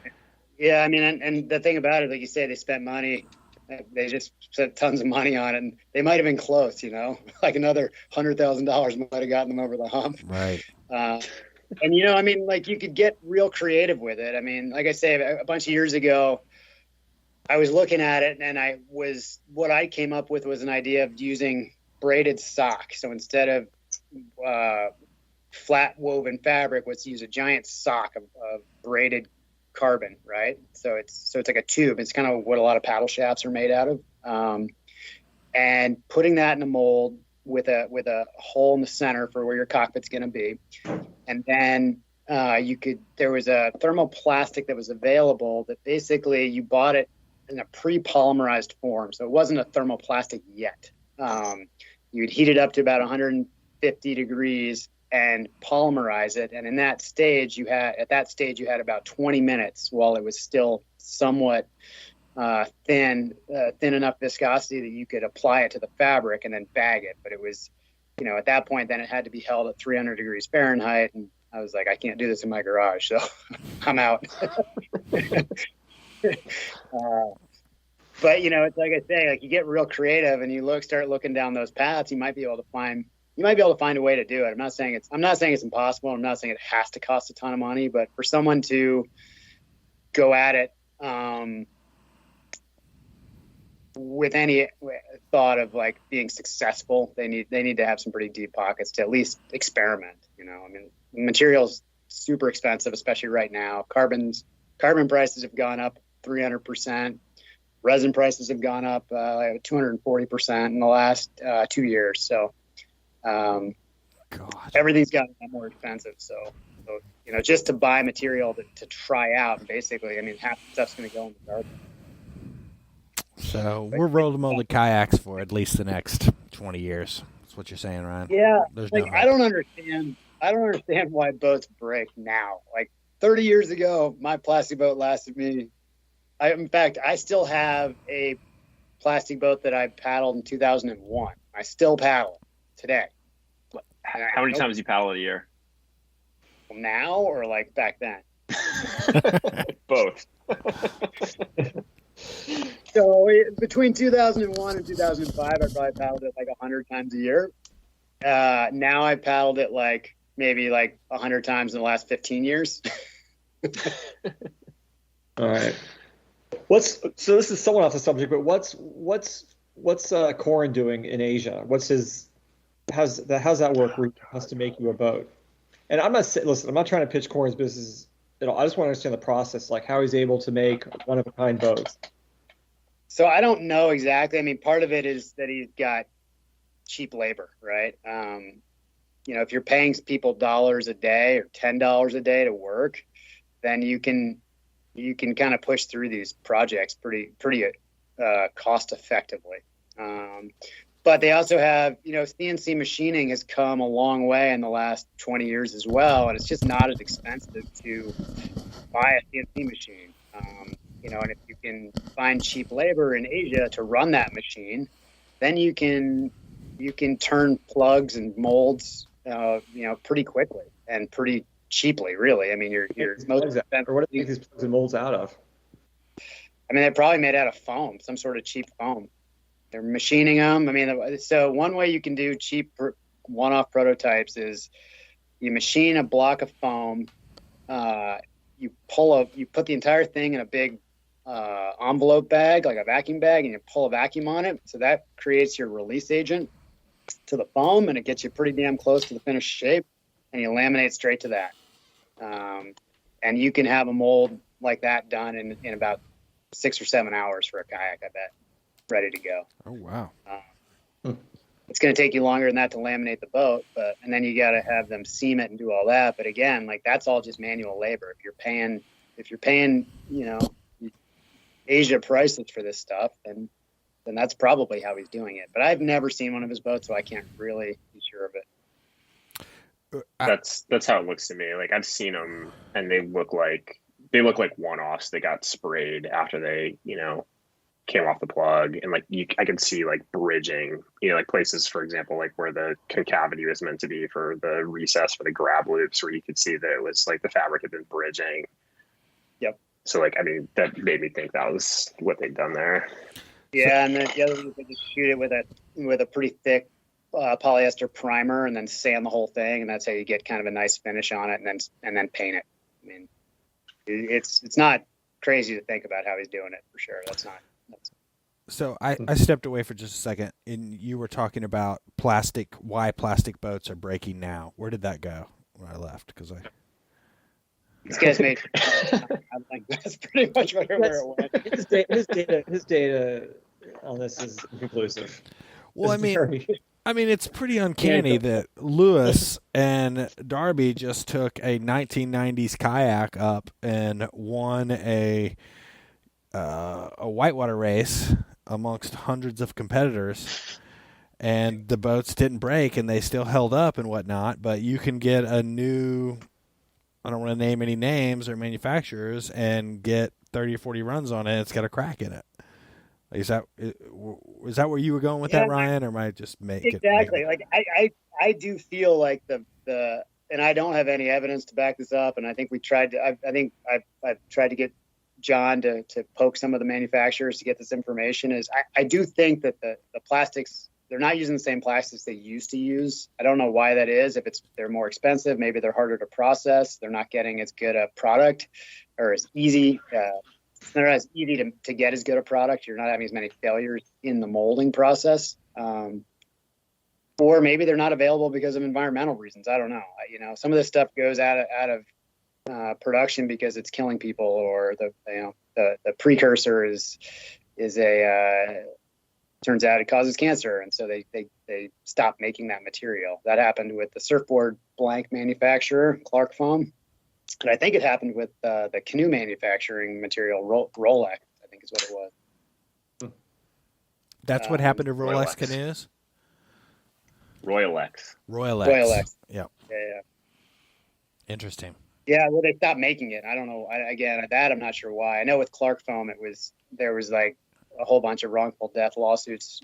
Yeah, I mean, and the thing about it, like you say, they spent money. They just spent tons of money on it, and they might have been close, like another $100,000 might have gotten them over the hump. Right. And, I mean, you could get real creative with it. I mean, like I say, a bunch of years ago, I was looking at it, and what I came up with was an idea of using braided sock. So instead of flat woven fabric, let's use a giant sock of braided carbon, right? So it's like a tube. It's kind of what a lot of paddle shafts are made out of. And putting that in a mold with a hole in the center for where your cockpit's going to be. And then there was a thermoplastic that was available that basically you bought it in a pre-polymerized form. So it wasn't a thermoplastic yet. You'd heat it up to about 150 degrees and polymerize it. And at that stage you had about 20 minutes while it was still somewhat thin enough viscosity that you could apply it to the fabric and then bag it. But it was, at that point, then it had to be held at 300 degrees Fahrenheit. And I was like, I can't do this in my garage. So I'm out. But it's like I say, you get real creative and you start looking down those paths, you might be able to find you might be able to find a way to do it. I'm not saying it's impossible. I'm not saying it has to cost a ton of money, but for someone to go at it with any thought of like being successful, they need to have some pretty deep pockets to at least experiment. I mean, materials super expensive, especially right now. Carbon prices have gone up 300%. Resin prices have gone up 240% in the last 2 years. So everything's gotten more expensive. So just to buy material to try out, basically, I mean, half the stuff's going to go in the garbage. So we're roller-molded kayaks for at least the next 20 years. That's what you're saying, Ryan? Yeah. There's like, no I don't understand why boats break now. Like 30 years ago, my plastic boat lasted me. In fact, I still have a plastic boat that I paddled in 2001. I still paddle today. How many times do you paddle a year? Now or like back then? Both. So between 2001 and 2005, I probably paddled it like 100 times a year. Now I paddled it like maybe like 100 times in the last 15 years. All right. So this is somewhat off the subject, but what's Corin doing in Asia? How's that work where he has to make you a boat? And I'm not trying to pitch Corin's business at all. I just want to understand the process, like how he's able to make one of a kind boats. So I don't know exactly. I mean, part of it is that he's got cheap labor, right? If you're paying people $1 a day or $10 a day to work, then you can kind of push through these projects pretty cost effectively. But they also have, CNC machining has come a long way in the last 20 years as well, and it's just not as expensive to buy a CNC machine. And if you can find cheap labor in Asia to run that machine, then you can turn plugs and molds, pretty quickly and pretty cheaply, really. I mean, your most expensive. Or what do you think these plugs and molds out of? I mean, they're probably made out of foam, some sort of cheap foam. They're machining them. I mean, so one way you can do cheap one-off prototypes is you machine a block of foam. You put the entire thing in a big envelope bag, like a vacuum bag, and you pull a vacuum on it. So that creates your release agent to the foam, and it gets you pretty damn close to the finished shape, and you laminate straight to that. And you can have a mold like that done in about 6 or 7 hours for a kayak, I bet, ready to go. Oh, wow. It's going to take you longer than that to laminate the boat, and then you got to have them seam it and do all that. But again, like that's all just manual labor. If you're paying, Asia prices for this stuff, then that's probably how he's doing it. But I've never seen one of his boats, so I can't really be sure of it. That's how it looks to me. Like I've seen them, and they look like one-offs. They got sprayed after they, came off the plug, and like I could see like bridging, like places, for example, like where the concavity was meant to be for the recess for the grab loops, where you could see that it was like the fabric had been bridging. Yep. So like, I mean, that made me think that was what they'd done there. Yeah, and then the other thing is they just shoot it with a pretty thick polyester primer, and then sand the whole thing, and that's how you get kind of a nice finish on it, and then paint it. I mean, it's not crazy to think about how he's doing it, for sure. So I stepped away for just a second, and you were talking about why plastic boats are breaking now. Where did that go when I left? Because this guy's made. I'm like, that's pretty much where it went. His data on this is inconclusive. Well, I mean, it's pretty uncanny that Lewis and Darby just took a 1990s kayak up and won a whitewater race amongst hundreds of competitors, and the boats didn't break and they still held up and whatnot. But you can get a new, I don't want to name any names or manufacturers, and get 30 or 40 runs on it. It's got a crack in it. Is that where you were going with that, Ryan, or am I just making exactly? Like I do feel like the and I don't have any evidence to back this up, and I think I've tried to get John to poke some of the manufacturers to get this information. I do think that the plastics they're not using the same plastics they used to use. I don't know why that is. If they're more expensive, maybe they're harder to process. They're not getting as good a product, or as easy. It's not as easy to get as good a product. You're not having as many failures in the molding process. Or maybe they're not available because of environmental reasons. I don't know. Some of this stuff goes out of production because it's killing people, or the precursor turns out it causes cancer, and so they stop making that material. That happened with the surfboard blank manufacturer, Clark Foam, and I think it happened with the canoe manufacturing material, Rolex, I think is what it was. That's what happened to Rolex canoes? Royalex. Yeah. Yeah. Interesting. Yeah, well, they stopped making it. I don't know. I'm not sure why. I know with Clark Foam, there was like a whole bunch of wrongful death lawsuits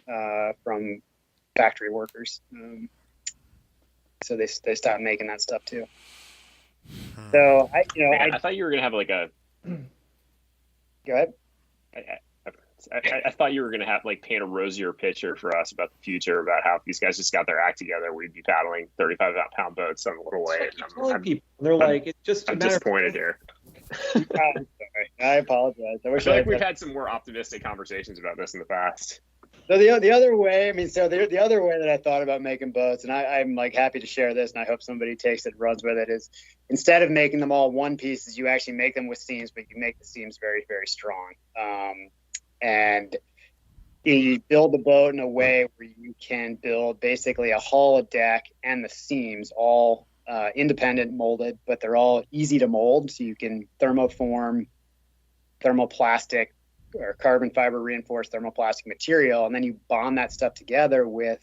from factory workers. So they stopped making that stuff too. So I thought you were gonna have like a. Go ahead. I thought you were going to have paint a rosier picture for us about the future, about how if these guys just got their act together, we'd be paddling 35-pound boats on a little way. It's just. I'm disappointed here. I'm sorry. I apologize. I feel like we've had some more optimistic conversations about this in the past. So the other way, the other way that I thought about making boats, and I'm happy to share this, and I hope somebody takes it and runs with it, is instead of making them all one pieces, you actually make them with seams, but you make the seams very, very strong. And you build the boat in a way where you can build basically a hull, a deck, and the seams all independent molded, but they're all easy to mold. So you can thermoform, thermoplastic, or carbon fiber reinforced thermoplastic material, and then you bond that stuff together with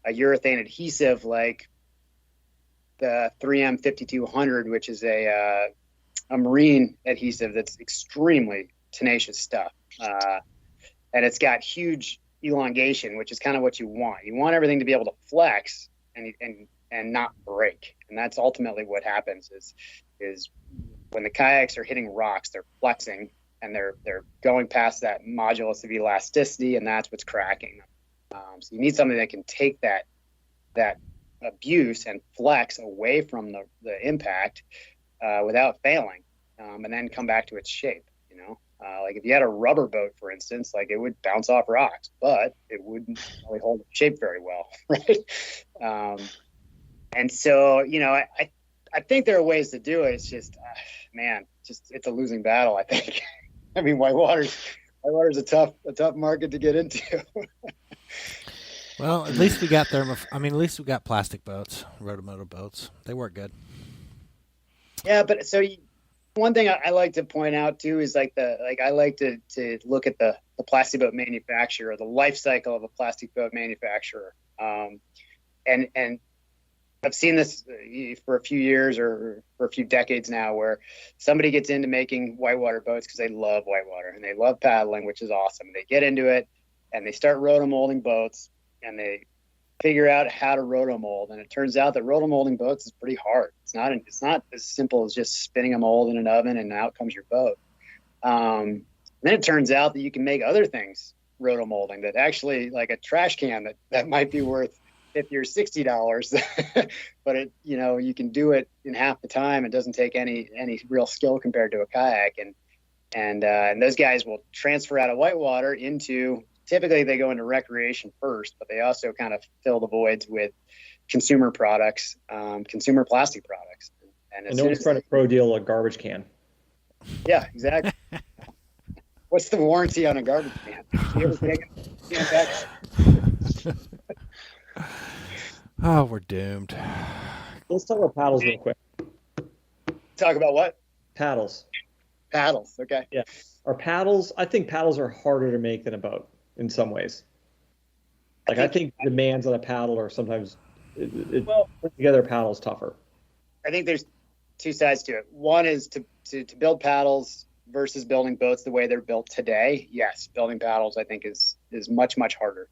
a urethane adhesive like the 3M 5200, which is a marine adhesive that's extremely tenacious stuff. And it's got huge elongation, which is kind of what you want. You want everything to be able to flex and not break. And that's ultimately what happens is when the kayaks are hitting rocks, they're flexing and they're going past that modulus of elasticity, and that's what's cracking them. So you need something that can take that abuse and flex away from the impact without failing, and then come back to its shape. Like if you had a rubber boat, for instance, it would bounce off rocks, but it wouldn't really hold its shape very well, right? And so, I think there are ways to do it. It's just, it's a losing battle, I think. Whitewater's a tough market to get into. Well, at least we got at least we got plastic boats, rotomotor boats. They work good. Yeah, but so one thing I like to point out too is I like to look at the plastic boat manufacturer, the life cycle of a plastic boat manufacturer, and I've seen this for a few years or for a few decades now, where somebody gets into making whitewater boats because they love whitewater and they love paddling, which is awesome. They get into it and they start rotomolding boats and they figure out how to rotomold. And it turns out that rotomolding boats is pretty hard. It's not as simple as just spinning a mold in an oven and out comes your boat. Then it turns out that you can make other things rotomolding, that actually, like a trash can that might be worth $50 or $60, but you can do it in half the time. It doesn't take any real skill compared to a kayak, and those guys will transfer out of whitewater into, typically they go into recreation first, but they also kind of fill the voids with consumer products, consumer plastic products. And no one's trying to pro deal a garbage can. Yeah, exactly. What's the warranty on a garbage can? You ever take a can back? Oh, we're doomed. Let's talk about paddles real quick. Talk about what? Paddles. Paddles, okay. Yeah. I think paddles are harder to make than a boat in some ways. I think demands on a paddle are sometimes, putting together a paddle is tougher. I think there's two sides to it. One is to build paddles versus building boats the way they're built today. Yes, building paddles I think is much, much harder.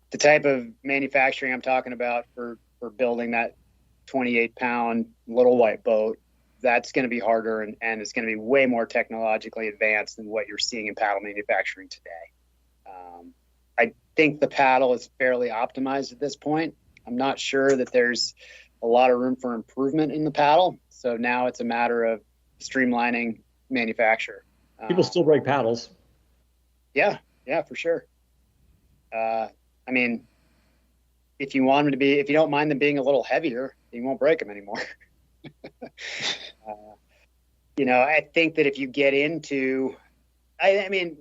The type of manufacturing I'm talking about for building that 28-pound little white boat, that's going to be harder and it's going to be way more technologically advanced than what you're seeing in paddle manufacturing today. I think the paddle is fairly optimized at this point. I'm not sure that there's a lot of room for improvement in the paddle. So now it's a matter of streamlining manufacture. People still break paddles. Yeah, for sure. I mean, if you want them to be, if you don't mind them being a little heavier, you won't break them anymore. I think that if you get into, I mean,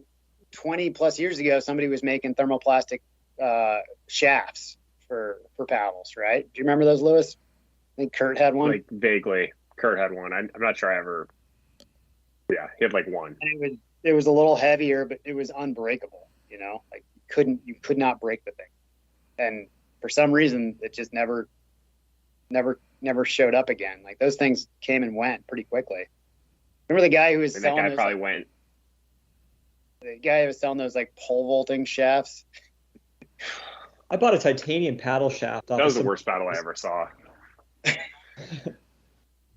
20 plus years ago, somebody was making thermoplastic shafts for paddles, right? Do you remember those, Lewis? I think Kurt had one. Like vaguely, Kurt had one. I'm not sure I ever. Yeah, he had like one. And it was a little heavier, but it was unbreakable. Like you could not break the thing. And for some reason, it just never showed up again. Like those things came and went pretty quickly. Remember the guy who was selling that guy those, probably went. The guy who was selling those like pole vaulting shafts. I bought a titanium paddle shaft. That was the worst paddle I ever saw.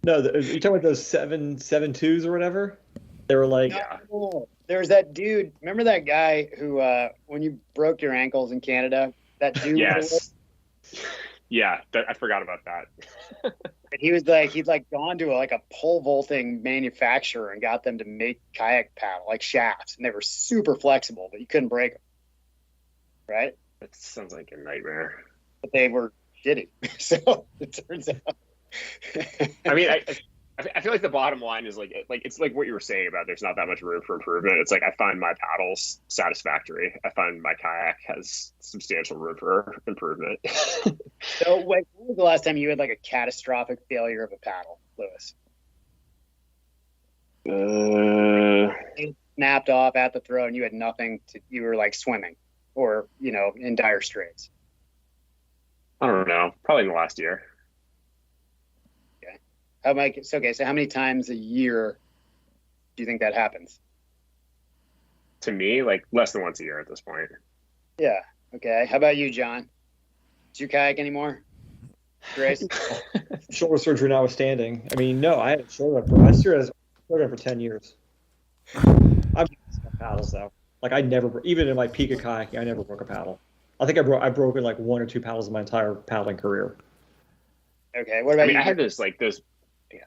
No, you talking about those 7.2s or whatever? They were like, no, there was that dude. Remember that guy who, when you broke your ankles in Canada, that dude. Yes. Yeah, I forgot about that. He was like, he'd like gone to a pole vaulting manufacturer and got them to make kayak paddle like shafts, and they were super flexible, but you couldn't break them. Right? That sounds like a nightmare. But they were shitty. So it turns out. I mean, I feel like the bottom line is like it's like what you were saying about there's not that much room for improvement. It's like I find my paddles satisfactory. I find my kayak has substantial room for improvement. So when was the last time you had like a catastrophic failure of a paddle, Lewis? It snapped off at the throw and you had nothing to, you were like swimming or, in dire straits. I don't know. Probably in the last year. So how many times a year do you think that happens? To me, like less than once a year at this point. Yeah. Okay. How about you, John? Do you kayak anymore? Grace? shoulder surgery notwithstanding. I mean, no, I had a shoulder. I steered as a shoulder for 10 years. I've used paddles though. Like I never, even in my peak of kayaking, I never broke a paddle. I think I broke like one or two paddles in my entire paddling career. Okay. What about you? I had those. Yeah.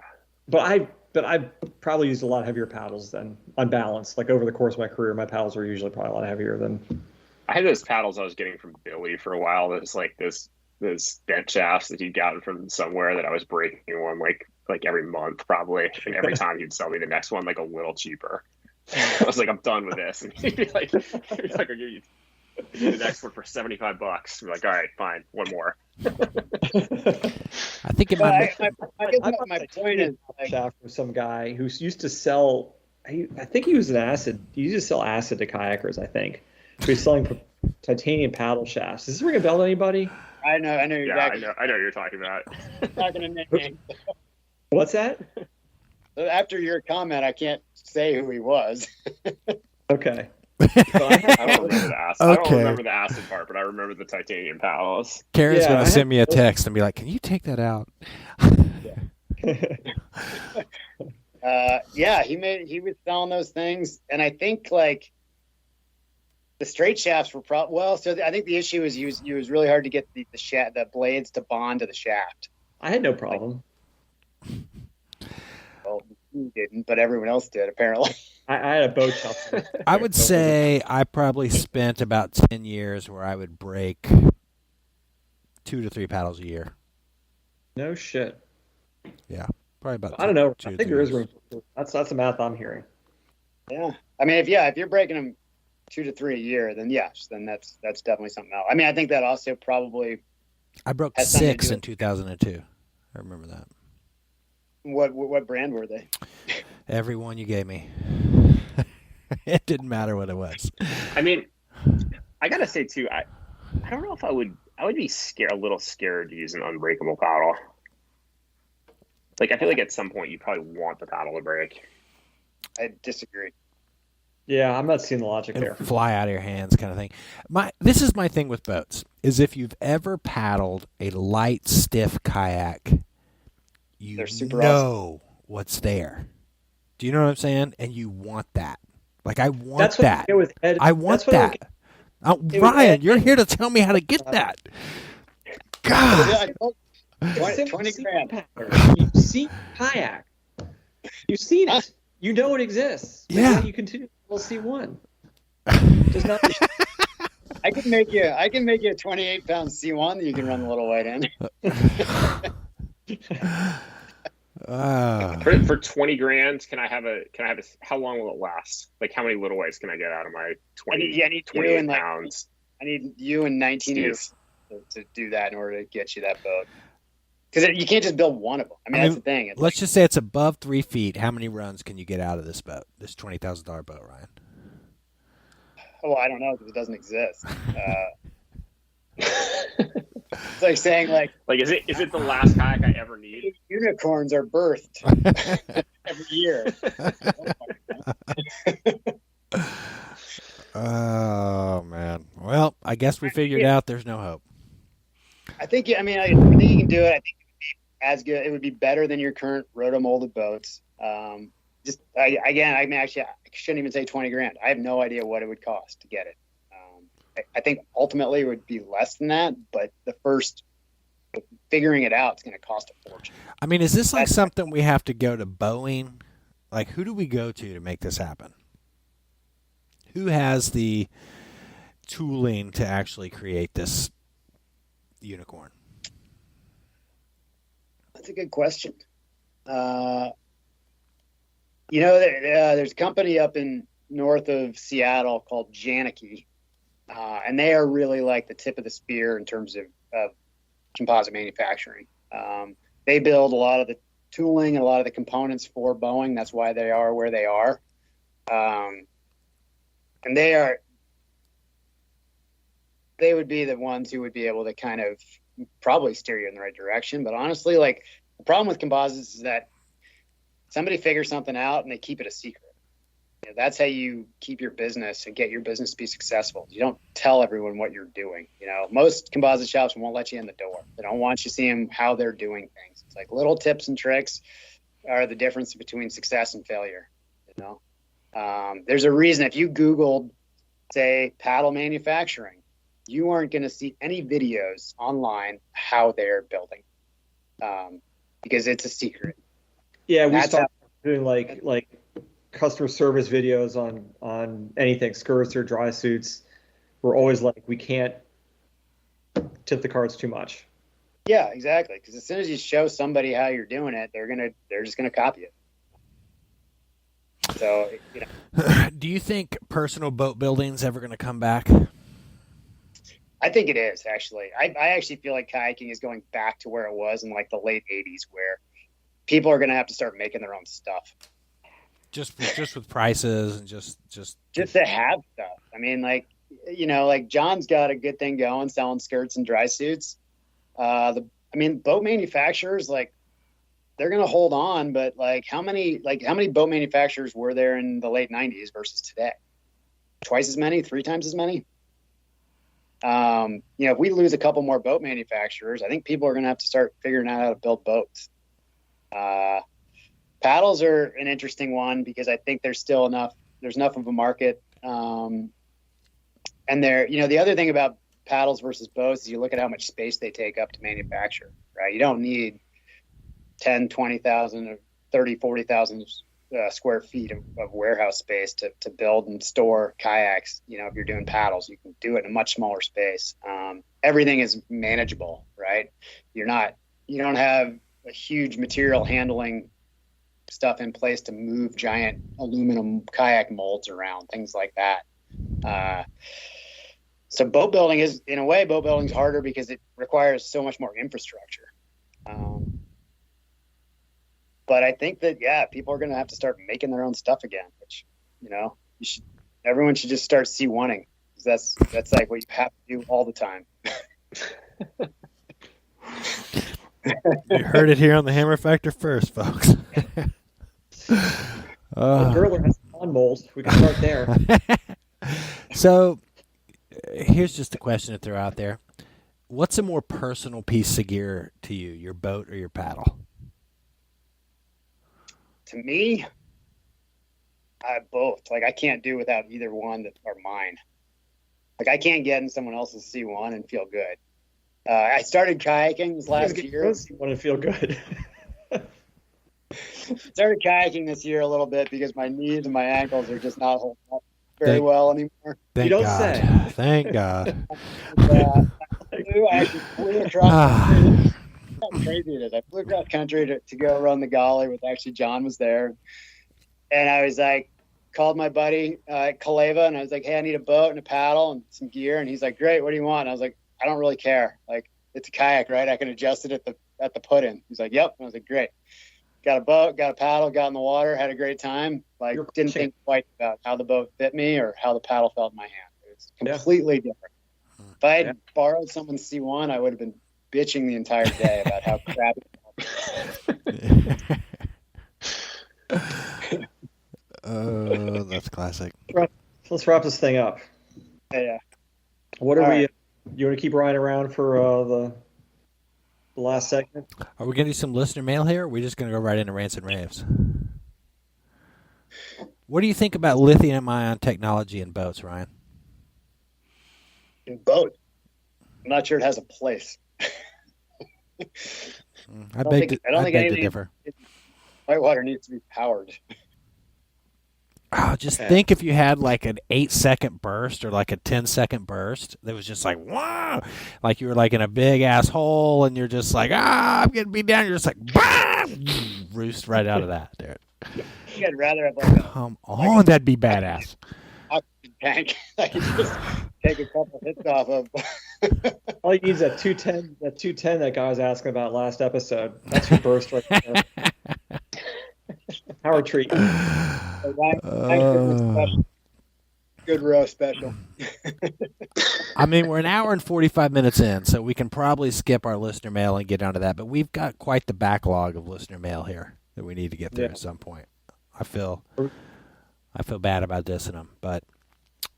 But I probably used a lot heavier paddles than on balance. Like over the course of my career, my paddles are usually probably a lot heavier than. I had those paddles I was getting from Billy for a while. There's like those bent shafts that he'd gotten from somewhere that I was breaking one like every month probably, and every time he'd sell me the next one like a little cheaper. I was like, I'm done with this, and he'd be like, I'll give you the next one for $75. I'm like, all right, fine, one more. I think my point is shaft from some guy who used to sell. I think he was an acid. He used to sell acid to kayakers. I think so. He's selling titanium paddle shafts. Does this ring a bell to anybody? I know. I know what you're talking about. Not gonna name names. What's that? After your comment, I can't say who he was. Okay. I don't remember the acid. I don't remember the acid part, but I remember the titanium paddles. Karen's going to send me a text and be like, "Can you take that out?" He was selling those things, and I think like the straight shafts were I think the issue is it was really hard to get the blades to bond to the shaft. I had no problem. Well, you didn't, but everyone else did apparently. I had a boat shop. I would say I probably spent about 10 years where I would break 2 to 3 paddles a year. No shit. Yeah, probably about. I don't know. I think there is room. That's the math I'm hearing. Yeah, I mean, if you're breaking them 2 to 3 a year, then yes, then that's definitely something else. I mean, I think that also probably. I broke 6 in 2002. I remember that. What brand were they? Every one you gave me. It didn't matter what it was. I mean, I gotta say too, I don't know if I would be a little scared to use an unbreakable paddle. Like I feel like at some point you probably want the paddle to break. I disagree. Yeah, I'm not seeing the logic It'll there. fly out of your hands kind of thing. This is my thing with boats, is if you've ever paddled a light, stiff kayak, you know what's there. Do you know what I'm saying? And you want that. Like I want that's that. What with Ed, I want that. Ryan, you're here to tell me how to get that. God. 20 grand. You've seen kayak. You've seen it. You know it exists. But Yeah. yet you continue to C1. Just not. I can make you a 28-pound C1 that you can run the little white in. For 20 grand, can I have a? How long will it last? Like, how many little whites can I get out of my 20? I need 28 pounds. I need you and 19 years to do that in order to get you that boat. Because you can't just build one of them. I mean, that's the thing. Let's just say it's above 3 feet. How many runs can you get out of this boat? This $20,000 boat, Ryan? Oh, I don't know because it doesn't exist. It's like saying like is it the last kayak I ever need? Unicorns are birthed every year. Oh man. Well, I guess we figured out there's no hope. I think you can do it. I think it would be as good. It would be better than your current roto-molded boats. I shouldn't even say 20 grand. I have no idea what it would cost to get it. I think ultimately it would be less than that, but figuring it out is going to cost a fortune. I mean, is this like something we have to go to Boeing? Like, who do we go to make this happen? Who has the tooling to actually create this unicorn? That's a good question. There's a company up in north of Seattle called Janicki, and they are really like the tip of the spear in terms of composite manufacturing. They build a lot of the tooling and a lot of the components for Boeing. That's why they are where they are. And they would be the ones who would be able to kind of probably steer you in the right direction. But honestly, like, the problem with composites is that somebody figures something out and they keep it a secret. That's how you keep your business and get your business to be successful. You don't tell everyone what you're doing. Most composite shops won't let you in the door. They don't want you seeing how they're doing things. It's like little tips and tricks are the difference between success and failure. There's a reason if you Googled, say, paddle manufacturing, you aren't going to see any videos online how they're building, because it's a secret. Yeah, we started doing like customer service videos on anything, skirts or dry suits. We're always like, we can't tip the cards too much. Yeah, exactly. Because as soon as you show somebody how you're doing it, they're just gonna copy it. So, Do you think personal boat building's ever going to come back? I think it is, actually. I actually feel like kayaking is going back to where it was in like the late 80s, where people are going to have to start making their own stuff. Just with prices and just to have stuff. I mean, like John's got a good thing going selling skirts and dry suits. Boat manufacturers, like, they're going to hold on, but how many boat manufacturers were there in the late 90s versus today? Twice as many, 3 times as many. If we lose a couple more boat manufacturers, I think people are going to have to start figuring out how to build boats. Paddles are an interesting one because I think there's enough of a market. And the other thing about paddles versus boats is you look at how much space they take up to manufacture, right? You don't need 10, 20,000 or 30, 40,000 square feet of warehouse space to build and store kayaks. If you're doing paddles, you can do it in a much smaller space. Everything is manageable, right? You don't have a huge material handling stuff in place to move giant aluminum kayak molds around, things like that. So boat building is harder because it requires so much more infrastructure. But I think that, people are going to have to start making their own stuff again, which, everyone should just start C1ing. That's like what you have to do all the time. You heard it here on the Hammer Factor first, folks. Gertler has lawn mold. We can start there. So, here's just a question to throw out there. What's a more personal piece of gear to you, your boat or your paddle? To me, both. Like, I can't do without either one that are mine. Like I can't get in someone else's C1 and feel good. I started kayaking this last year. Want to feel good. Started kayaking this year a little bit because my knees and my ankles are just not holding up very well anymore. Thank don't God. say. Thank God. I actually flew across country. How crazy it is. I flew across country to go run the Golly with actually John was there. And I was like, called my buddy Kaleva, and I was like, hey, I need a boat and a paddle and some gear. And he's like, great, what do you want? And I was like, I don't really care. Like, it's a kayak, right? I can adjust it at the put-in. He's like, yep. And I was like, great. Got a boat, got a paddle, got in the water, had a great time. Like, didn't think quite about how the boat fit me or how the paddle felt in my hand. It's completely different. If I had borrowed someone's C1, I would have been bitching the entire day about how crappy. Oh, that's classic. Let's wrap this thing up. Yeah. What are we? You want to keep Ryan around for the last segment? Are we going to do some listener mail here? Or are we just going to go right into Rants and Raves? What do you think about lithium-ion technology in boats, Ryan? In boats? I'm not sure it has a place. I beg to differ. Whitewater needs to be powered. Oh, just think if you had like an 8-second burst or like a 10-second burst that was just like, wow, like you were like in a big ass hole and you're just like, I'm getting beat down. You're just like, bam, roost right out of that, dude. I'd rather have like come on, that'd be badass. Oxygen tank. I could just take a couple hits off of. All you need is that 210. That 210 that guy was asking about last episode. That's your burst right there. Power treat. Good row special. I mean, we're an hour and 45 minutes in, so we can probably skip our listener mail and get onto that. But we've got quite the backlog of listener mail here that we need to get through at some point. I feel bad about dissing them. But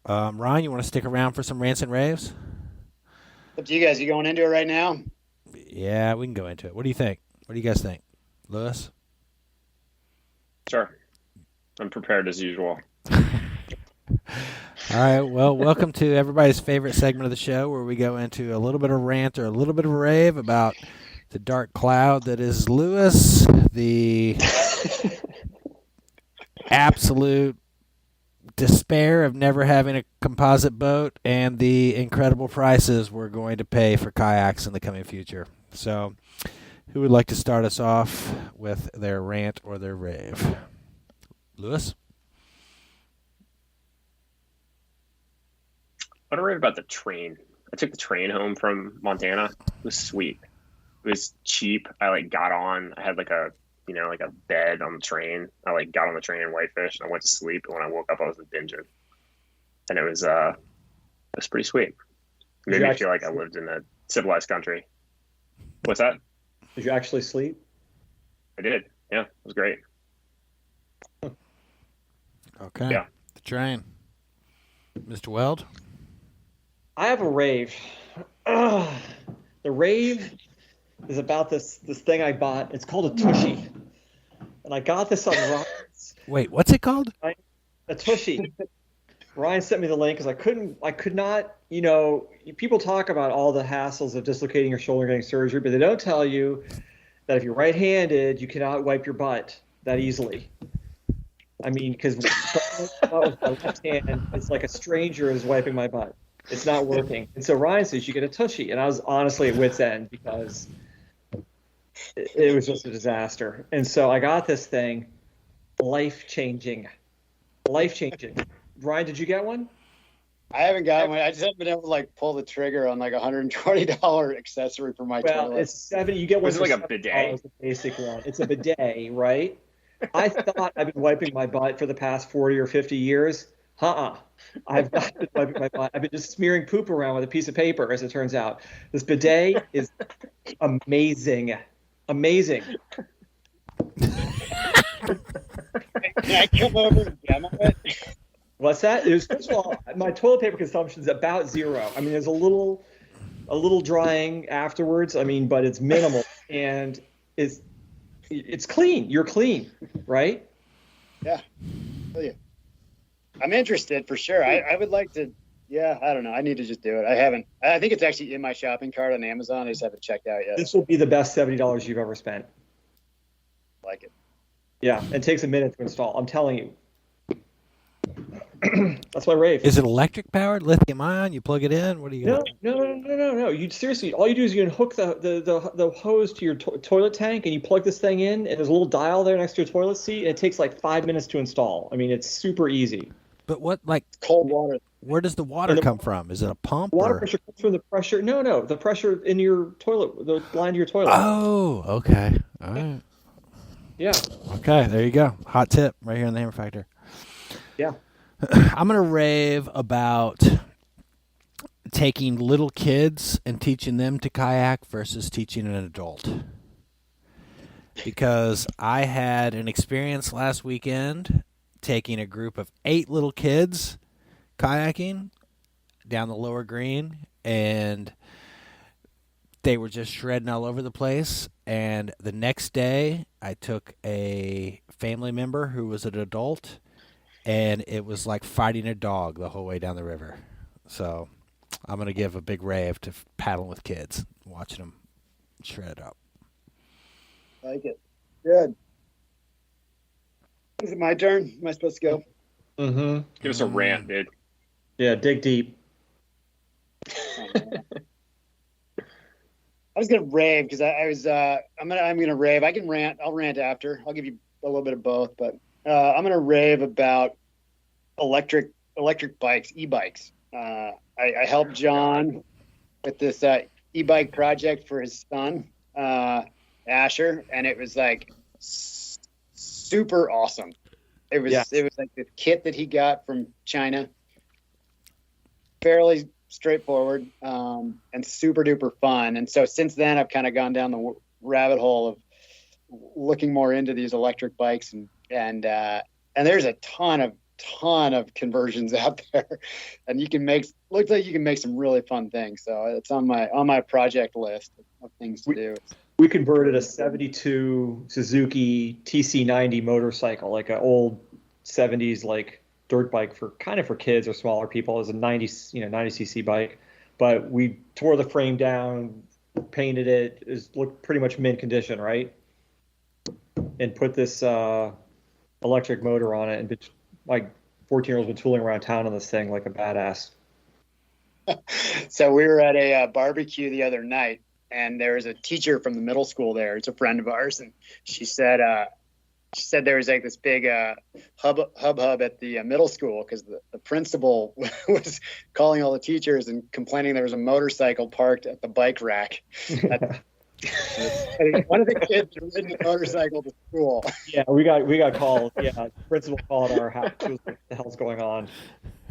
Ryan, you want to stick around for some rants and raves? Up to you guys. You going into it right now? Yeah, we can go into it. What do you think? What do you guys think, Lewis? Sure. I'm prepared as usual. All right. Well, welcome to everybody's favorite segment of the show where we go into a little bit of rant or a little bit of rave about the dark cloud that is Lewis, the absolute despair of never having a composite boat, and the incredible prices we're going to pay for kayaks in the coming future. So, who would like to start us off with their rant or their rave? Lewis? I want to rave about the train. I took the train home from Montana. It was sweet. It was cheap. I got on. I had like a bed on the train. I got on the train in Whitefish and I went to sleep. And when I woke up, I was binging. And it was pretty sweet. It made me feel like I lived in a civilized country. What's that? Did you actually sleep? I did. Yeah, it was great. Okay. Yeah. The train. Mr. Weld? I have a rave. The rave is about this thing I bought. It's called a Tushy. And I got this on Ryan's. Wait, what's it called? A Tushy. Ryan sent me the link because I could not, people talk about all the hassles of dislocating your shoulder and getting surgery, but they don't tell you that if you're right-handed, you cannot wipe your butt that easily. I mean, because with my left hand, it's like a stranger is wiping my butt. It's not working. And so Ryan says, you get a Tushy. And I was honestly at wit's end because it was just a disaster. And so I got this thing, life-changing. Ryan, did you get one? I haven't got one. I just haven't been able to pull the trigger on $120 accessory for my toilet. Well, it's $70. You get one. Was it like a bidet? The basic one. It's a bidet, right? I thought I've been wiping my butt for the past 40 or 50 years. I've not been wiping my butt. I've been just smearing poop around with a piece of paper, as it turns out. This bidet is amazing. Amazing. Can I come over and demo it? What's that? First of all, my toilet paper consumption is about zero. I mean, there's a little drying afterwards. I mean, but it's minimal, and it's clean. You're clean, right? Yeah. I'm interested for sure. I would like to Yeah, I don't know. I need to just do it. I haven't. I think it's actually in my shopping cart on Amazon. I just haven't checked out yet. This will be the best $70 you've ever spent. Like it. Yeah, it takes a minute to install. I'm telling you. That's my rave. Is it electric powered, lithium ion? You plug it in. What do you? No. You seriously, all you do is you hook the hose to your toilet tank, and you plug this thing in, and there's a little dial there next to your toilet seat, and it takes like 5 minutes to install. I mean, it's super easy. But what, like Cold water. where does the water come from? Is it a pump? Water or? pressure comes from the pressure. No, the pressure in your toilet, the line to your toilet. Oh, okay. All right. Yeah. Okay, there you go. Hot tip right here on the Hammer Factor. Yeah. I'm going to rave about taking little kids and teaching them to kayak versus teaching an adult. Because I had an experience last weekend taking a group of 8 little kids kayaking down the lower green, and they were just shredding all over the place. And the next day, I took a family member who was an adult, and it was like fighting a dog the whole way down the river. So I'm going to give a big rave to paddling with kids, watching them shred up. Like it. Good. Is it my turn? Am I supposed to go? Mm-hmm. Give us a rant, dude. Yeah, dig deep. I was gonna rave because I'm gonna rave. I can rant. I'll rant after. I'll give you a little bit of both, but I'm gonna rave about electric bikes, e-bikes. I helped John with this e-bike project for his son, Asher, and it was like super awesome. It was like this kit that he got from China, fairly straightforward, and super duper fun. And so since then, I've kind of gone down the rabbit hole of looking more into these electric bikes, and there's a ton of conversions out there, and looks like you can make some really fun things. So it's on my project list of things to do. We converted a 72 Suzuki TC90 motorcycle, like an old 70s like dirt bike for kids or smaller people, as a 90cc bike. But we tore the frame down, painted it, looked pretty much mint condition, right? And put this electric motor on it, and like 14-year-olds been tooling around town on this thing like a badass. So we were at a barbecue the other night, and there was a teacher from the middle school there. It's a friend of ours, and she said there was like this big hub at the middle school because the principal was calling all the teachers and complaining there was a motorcycle parked at the bike rack. One of the kids was riding a motorcycle to school. Yeah, we got called. Yeah, the principal called our house. She was like, "What the hell's going on?"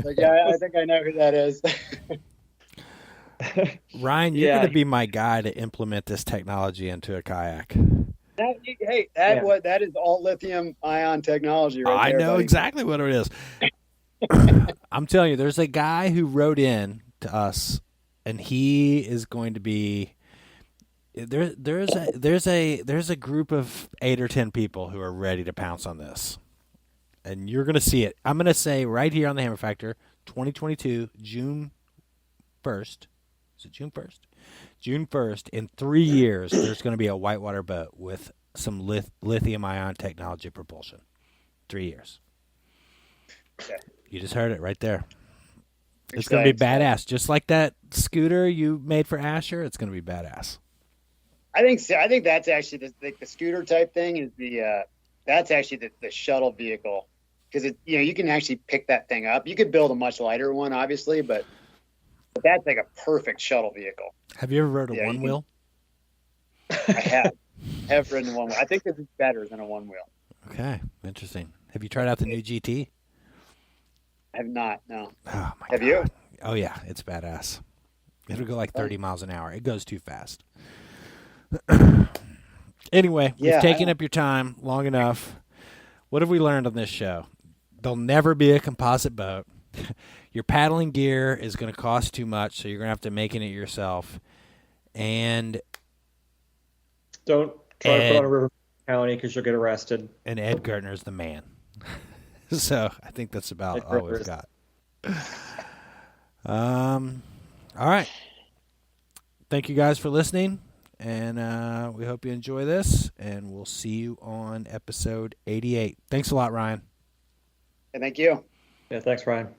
Like, yeah, I think I know who that is. Ryan, you're going to be my guy to implement this technology into a kayak. That is all lithium ion technology right there. I know buddy. exactly what it is. I'm telling you, there's a guy who wrote in to us, and he is going to be there's a group of 8 or 10 people who are ready to pounce on this. And you're going to see it. I'm going to say right here on the Hammer Factor, 2022, June 1st. Is it June 1st? June 1st, in 3 years, there's going to be a whitewater boat with some lithium-ion technology propulsion. 3 years. Okay. You just heard it right there. It's going to be badass. Just like that scooter you made for Asher, it's going to be badass. I think so. I think that's actually the scooter type thing is that's actually the shuttle vehicle, because you can actually pick that thing up. You could build a much lighter one, obviously, but that's like a perfect shuttle vehicle. Have you ever rode a one wheel? I have ridden a one wheel. I think this is better than a one wheel. Okay, interesting. Have you tried out the new GT? I have not. No. Oh my God. Have you? Oh yeah, it's badass. It'll go like 30 miles an hour. It goes too fast. Anyway, we've taken up your time long enough. What have we learned on this show? There'll never be a composite boat. Your paddling gear is going to cost too much, so you're going to have to make it yourself. And don't try to put on a river county because you'll get arrested. And Ed Gertler's the man. So I think that's about all we've got. All right. Thank you guys for listening, and we hope you enjoy this, and we'll see you on episode 88. Thanks a lot, Ryan. And thank you. Yeah, thanks, Ryan.